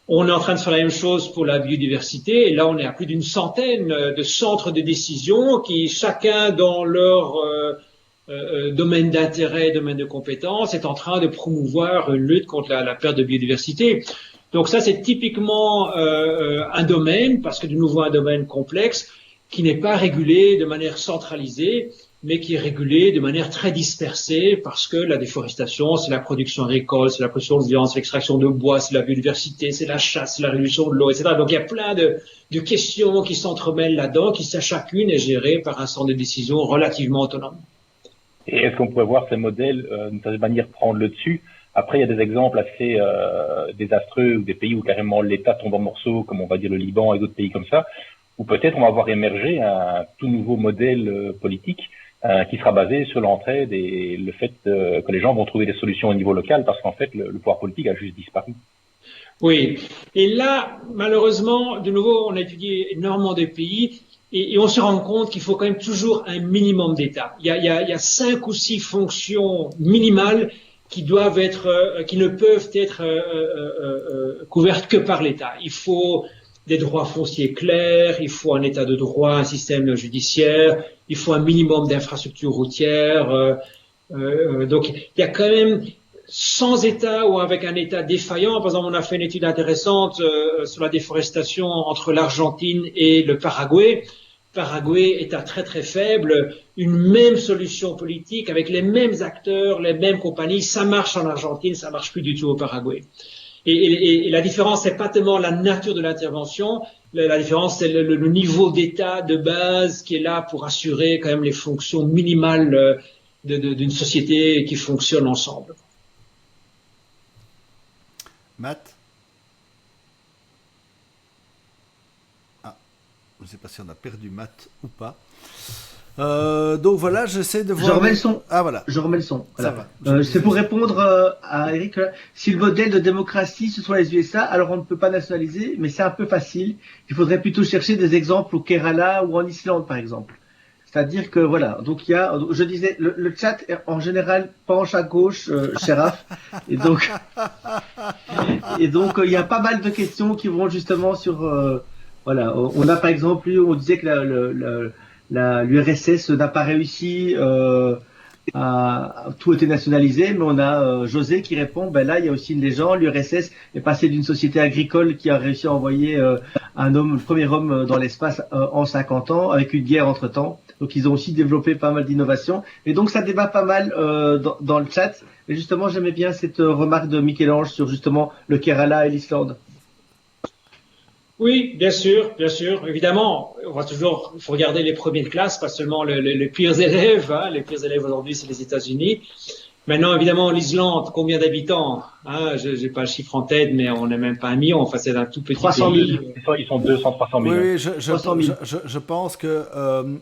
On est en train de faire la même chose pour la biodiversité, et là on est à plus d'une centaine de centres de décision qui, chacun dans leur domaine d'intérêt, domaine de compétence, est en train de promouvoir une lutte contre la perte de biodiversité. Donc ça, c'est typiquement un domaine, parce que de nouveau un domaine complexe, qui n'est pas régulé de manière centralisée, mais qui est régulé de manière très dispersée, parce que la déforestation, c'est la production agricole, c'est la production de viande, c'est l'extraction de bois, c'est la biodiversité, c'est la chasse, c'est la réduction de l'eau, etc. Donc il y a plein de questions qui s'entremêlent là-dedans, qui chacune est gérée par un centre de décision relativement autonome. Et est-ce qu'on pourrait voir ces modèles d'une certaine manière prendre le dessus? Après, il y a des exemples assez désastreux, ou des pays où carrément l'État tombe en morceaux, comme on va dire le Liban et d'autres pays comme ça, où peut-être on va voir émerger un tout nouveau modèle politique qui sera basé sur l'entraide et le fait que les gens vont trouver des solutions au niveau local, parce qu'en fait, le pouvoir politique a juste disparu. Oui. Et là, malheureusement, de nouveau, on a étudié énormément de pays et on se rend compte qu'il faut quand même toujours un minimum d'État. Il y a 5 ou 6 fonctions minimales qui doivent être, qui ne peuvent être couvertes que par l'État. Il faut des droits fonciers clairs, il faut un État de droit, un système judiciaire, il faut un minimum d'infrastructures routières. Donc, il y a quand même sans État ou avec un État défaillant. Par exemple, on a fait une étude intéressante sur la déforestation entre l'Argentine et le Paraguay. Paraguay, État très très faible, une même solution politique avec les mêmes acteurs, les mêmes compagnies, ça marche en Argentine, ça marche plus du tout au Paraguay. Et la différence, c'est pas tellement la nature de l'intervention, la différence, c'est le niveau d'État de base qui est là pour assurer quand même les fonctions minimales d'une société qui fonctionne ensemble. Matt? Ah, je ne sais pas si on a perdu Matt ou pas. Donc voilà, j'essaie de voir. Je remets le son. Ah voilà. Je remets le son. Ça voilà. C'est pour répondre à Eric. Si le modèle de démocratie ce sont les USA, alors on ne peut pas nationaliser, mais c'est un peu facile. Il faudrait plutôt chercher des exemples au Kerala ou en Islande, par exemple. C'est-à-dire que voilà, donc il y a, je disais, le chat en général penche à gauche, Sheraf, et donc il y a pas mal de questions qui vont justement sur, voilà, on a par exemple, on disait que l'URSS n'a pas réussi, tout était nationalisé, mais on a José qui répond, ben là il y a aussi une légende, l'URSS est passé d'une société agricole qui a réussi à envoyer le premier homme dans l'espace en 50 ans, avec une guerre entre-temps. Donc ils ont aussi développé pas mal d'innovations. Et donc ça débat pas mal dans le chat. Et justement, j'aimais bien cette remarque de Michel-Ange sur justement le Kerala et l'Islande. Oui, bien sûr, évidemment. Il faut regarder les premières classes, pas seulement les pires élèves. Hein. Les pires élèves aujourd'hui, c'est les États-Unis. Maintenant, évidemment, l'Islande, combien d'habitants? J'ai pas le chiffre en tête, mais on n'est même pas 1 million. Enfin, c'est un tout petit 300 000. pays. Ils sont 200-300 000. Oui, 300 000. je pense que,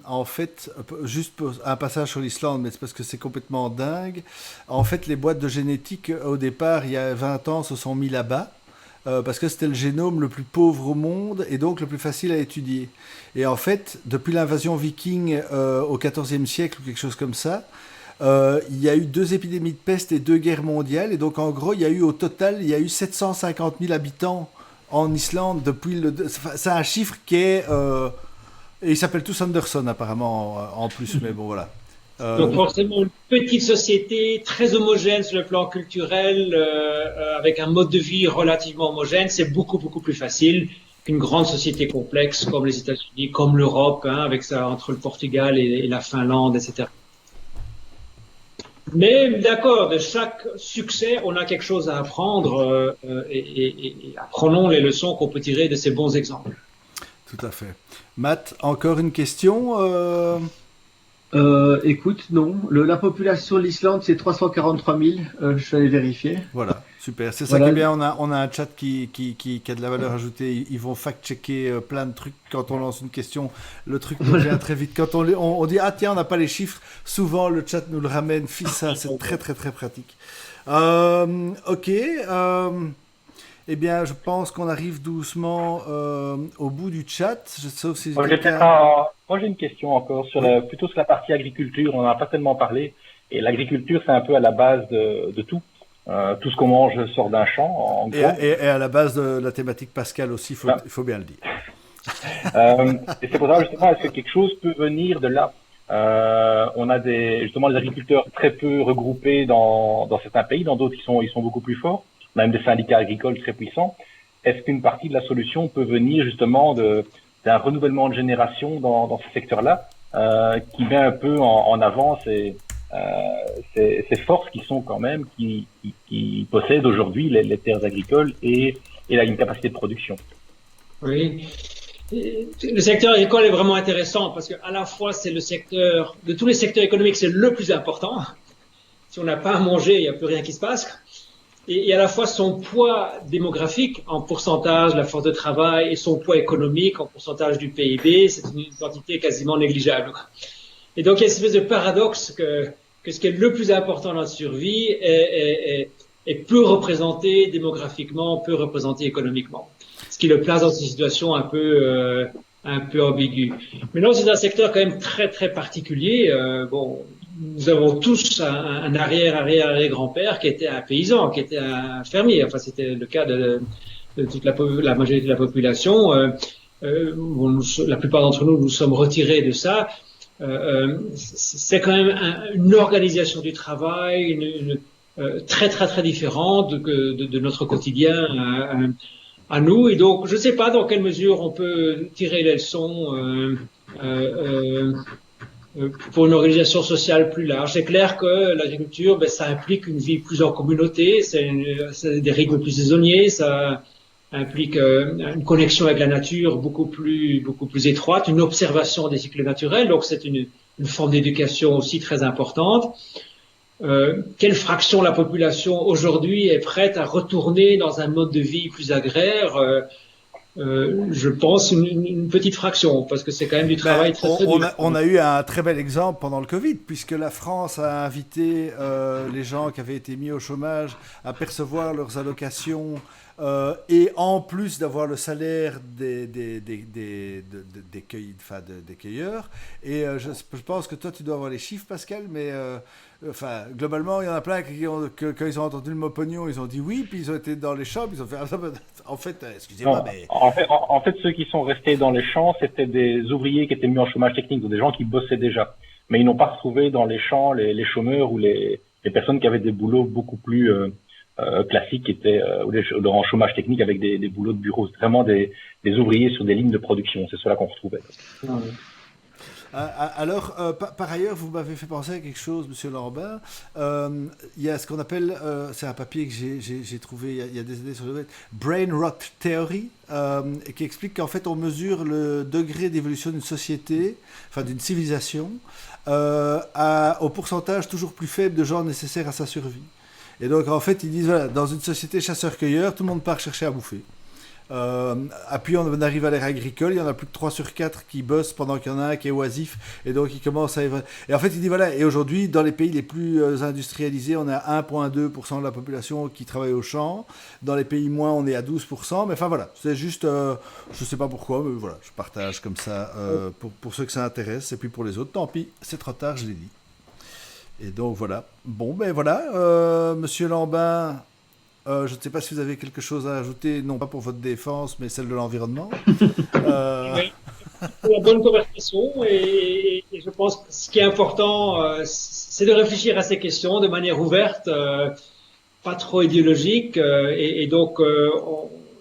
en fait, juste pour un passage sur l'Islande, mais c'est parce que c'est complètement dingue. En fait, les boîtes de génétique, au départ, il y a 20 ans, se sont mis là-bas. Parce que c'était le génome le plus pauvre au monde et donc le plus facile à étudier. Et en fait, depuis l'invasion viking au XIVe siècle ou quelque chose comme ça, il y a eu 2 épidémies de peste et 2 guerres mondiales. Et donc, en gros, au total, il y a eu 750 000 habitants en Islande depuis c'est un chiffre qui est... et ils s'appellent tous Anderson, apparemment, en plus. Mais bon, voilà. Donc forcément une petite société très homogène sur le plan culturel, avec un mode de vie relativement homogène, c'est beaucoup plus facile qu'une grande société complexe comme les États-Unis, comme l'Europe, hein, avec ça entre le Portugal et la Finlande, etc. Mais d'accord, de chaque succès, on a quelque chose à apprendre et apprenons les leçons qu'on peut tirer de ces bons exemples. Tout à fait. Matt, encore une question Écoute, non. La population de l'Islande, c'est 343 000. Je suis allé vérifier. Voilà, super. C'est ça qui est bien. On a un chat qui a de la valeur ajoutée. Ils vont fact-checker plein de trucs quand on lance une question. Le truc nous vient très vite. Quand on dit « Ah tiens, on n'a pas les chiffres », souvent le chat nous le ramène. Ça, c'est très pratique. Ok. Eh bien, je pense qu'on arrive doucement au bout du chat. Sauf si Moi, j'ai une question encore plutôt sur la partie agriculture. On n'en a pas tellement parlé. Et l'agriculture, c'est un peu à la base de tout. Tout ce qu'on mange sort d'un champ, en gros. Et à la base de la thématique Pascal aussi, il faut bien le dire. Et c'est pour ça, justement, est-ce que quelque chose peut venir de là? On a justement des agriculteurs très peu regroupés dans certains pays, dans d'autres ils sont beaucoup plus forts. On a même des syndicats agricoles très puissants. Est-ce qu'une partie de la solution peut venir justement d'un renouvellement de génération dans ce secteur-là, qui met un peu en avant ces forces qui sont quand même, qui possèdent aujourd'hui les terres agricoles et une capacité de production? Oui. Le secteur agricole est vraiment intéressant parce qu'à la fois c'est le secteur, de tous les secteurs économiques, c'est le plus important. Si on n'a pas à manger, il n'y a plus rien qui se passe. Et à la fois son poids démographique en pourcentage de la force de travail et son poids économique en pourcentage du PIB, c'est une quantité quasiment négligeable. Et donc, il y a une espèce de paradoxe que ce qui est le plus important dans notre survie est peu représenté démographiquement, peu représenté économiquement. Ce qui le place dans une situation un peu ambiguë. Maintenant, c'est un secteur quand même très, très particulier. Bon, nous avons tous un arrière-arrière-arrière-grand-père qui était un paysan, qui était un fermier. Enfin, c'était le cas de toute la majorité de la population. Bon, la plupart d'entre nous sommes retirés de ça. C'est quand même une organisation du travail très très très différente de notre quotidien à nous. Et donc, je ne sais pas dans quelle mesure on peut tirer les leçons pour une organisation sociale plus large. C'est clair que l'agriculture, ça implique une vie plus en communauté, c'est des rythmes plus saisonniers, ça implique une connexion avec la nature beaucoup plus étroite, une observation des cycles naturels. Donc c'est une forme d'éducation aussi très importante. Quelle fraction de la population aujourd'hui est prête à retourner dans un mode de vie plus agraire? Je pense une petite fraction, parce que c'est quand même du travail très dur. On a eu un très bel exemple pendant le Covid, puisque la France a invité les gens qui avaient été mis au chômage à percevoir leurs allocations et en plus d'avoir le salaire des cueilleurs. Et je pense que toi, tu dois avoir les chiffres, Pascal, mais enfin, globalement, il y en a plein quand ils ont entendu le mot pognon, ils ont dit oui, puis ils ont été dans les champs, puis ils ont fait en fait, excusez-moi, mais... En fait, ceux qui sont restés dans les champs, c'était des ouvriers qui étaient mis en chômage technique, donc des gens qui bossaient déjà. Mais ils n'ont pas retrouvé dans les champs les chômeurs ou les personnes qui avaient des boulots beaucoup plus classiques, qui étaient en chômage technique avec des boulots de bureau. C'est vraiment des ouvriers sur des lignes de production, c'est cela qu'on retrouvait. Alors, par ailleurs, vous m'avez fait penser à quelque chose, Monsieur Lambin. Il y a ce qu'on appelle, c'est un papier que j'ai trouvé il y a des années sur le web, Brain Rot Theory, qui explique qu'en fait, on mesure le degré d'évolution d'une société, enfin d'une civilisation, au pourcentage toujours plus faible de gens nécessaires à sa survie. Et donc, en fait, ils disent, voilà, dans une société chasseur-cueilleur, tout le monde part chercher à bouffer. Puis on arrive à l'ère agricole, il y en a plus que 3 sur 4 qui bossent pendant qu'il y en a un qui est oisif, et donc il commence à... Et en fait il dit voilà, et aujourd'hui dans les pays les plus industrialisés, on est à 1,2% de la population qui travaille au champ, dans les pays moins on est à 12%, mais enfin voilà, c'est juste, je sais pas pourquoi, mais voilà, je partage comme ça pour ceux que ça intéresse, et puis pour les autres, tant pis, c'est trop tard, je l'ai dit. Et donc voilà, bon ben voilà, Monsieur Lambin... je ne sais pas si vous avez quelque chose à ajouter, non pas pour votre défense, mais celle de l'environnement. Oui, pour la bonne conversation, et je pense que ce qui est important, c'est de réfléchir à ces questions de manière ouverte, pas trop idéologique, et donc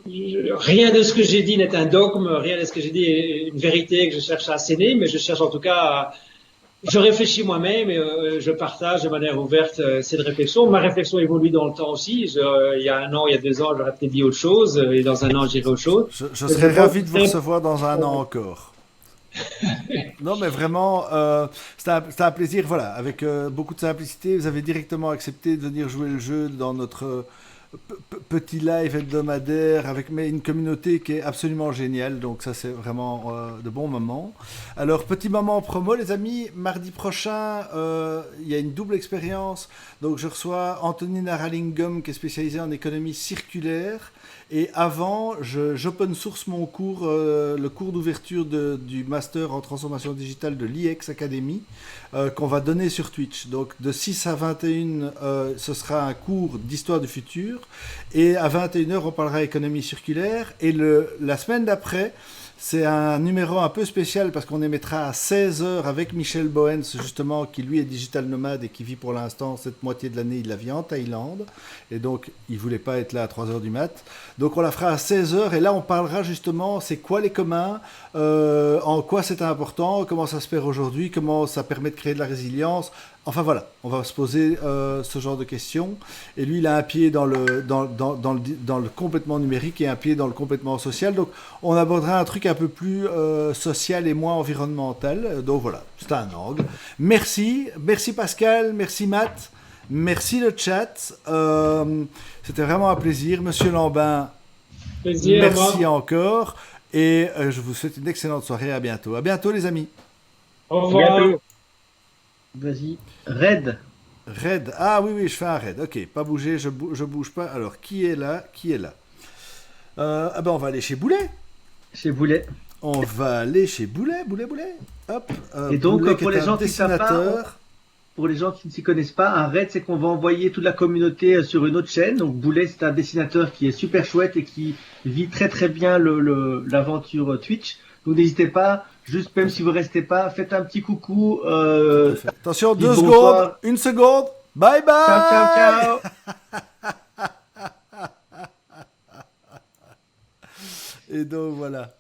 rien de ce que j'ai dit n'est un dogme, rien de ce que j'ai dit est une vérité que je cherche à asséner, mais je cherche en tout cas je réfléchis moi-même et je partage de manière ouverte cette réflexion. Ma réflexion évolue dans le temps aussi. Il y a 1 an, il y a 2 ans, j'aurais peut-être dit autre chose et dans 1 an, je dirai autre chose. Je serais ravi de vous recevoir dans 1 an encore. Non, mais vraiment, c'était un plaisir. Voilà, avec beaucoup de simplicité, vous avez directement accepté de venir jouer le jeu dans notre petit live hebdomadaire avec une communauté qui est absolument géniale, donc ça c'est vraiment de bons moments. Alors petit moment promo les amis, mardi prochain il y a une double expérience, donc je reçois Anthony Naralingam qui est spécialisé en économie circulaire, et avant j'open source mon cours, le cours d'ouverture du master en transformation digitale de l'IEX Academy, qu'on va donner sur Twitch. Donc de 6 à 21 ce sera un cours d'histoire du futur, et à 21h on parlera économie circulaire, et la semaine d'après c'est un numéro un peu spécial parce qu'on émettra à 16h avec Michel Boens, justement, qui lui est digital nomade et qui vit pour l'instant cette moitié de l'année, il la vit en Thaïlande, et donc il voulait pas être là à 3h du mat. Donc on la fera à 16h, et là on parlera justement c'est quoi les communs, en quoi c'est important, comment ça se perd aujourd'hui, comment ça permet de créer de la résilience. Enfin voilà, on va se poser ce genre de questions. Et lui, il a un pied dans le complètement numérique et un pied dans le complètement social. Donc, on abordera un truc un peu plus social et moins environnemental. Donc voilà, c'est un angle. Merci Pascal, merci Matt, merci le chat. C'était vraiment un plaisir. Monsieur Lambin, merci encore. Et je vous souhaite une excellente soirée. À bientôt. À bientôt les amis. Au revoir. Vas-y. Red. Raid. Ah oui, oui, je fais un raid. Ok, pas bouger, je bouge pas. Alors, qui est là? Qui est là? Ah ben, on va aller chez Boulet. Chez Boulet. On va aller chez Boulet, Boulet, Boulet. Hop. Et donc, Boulet qui pour est les un gens qui savent pas, dessinateur. pour les gens qui ne s'y connaissent pas, un raid, c'est qu'on va envoyer toute la communauté sur une autre chaîne. Donc Boulet, c'est un dessinateur qui est super chouette et qui vit très très bien l'aventure Twitch. Donc n'hésitez pas, juste même si vous restez pas, faites un petit coucou. Tout à fait. Attention, dis 2 bonsoir. secondes, 1 seconde. Bye bye. Ciao, ciao, ciao. Et donc voilà.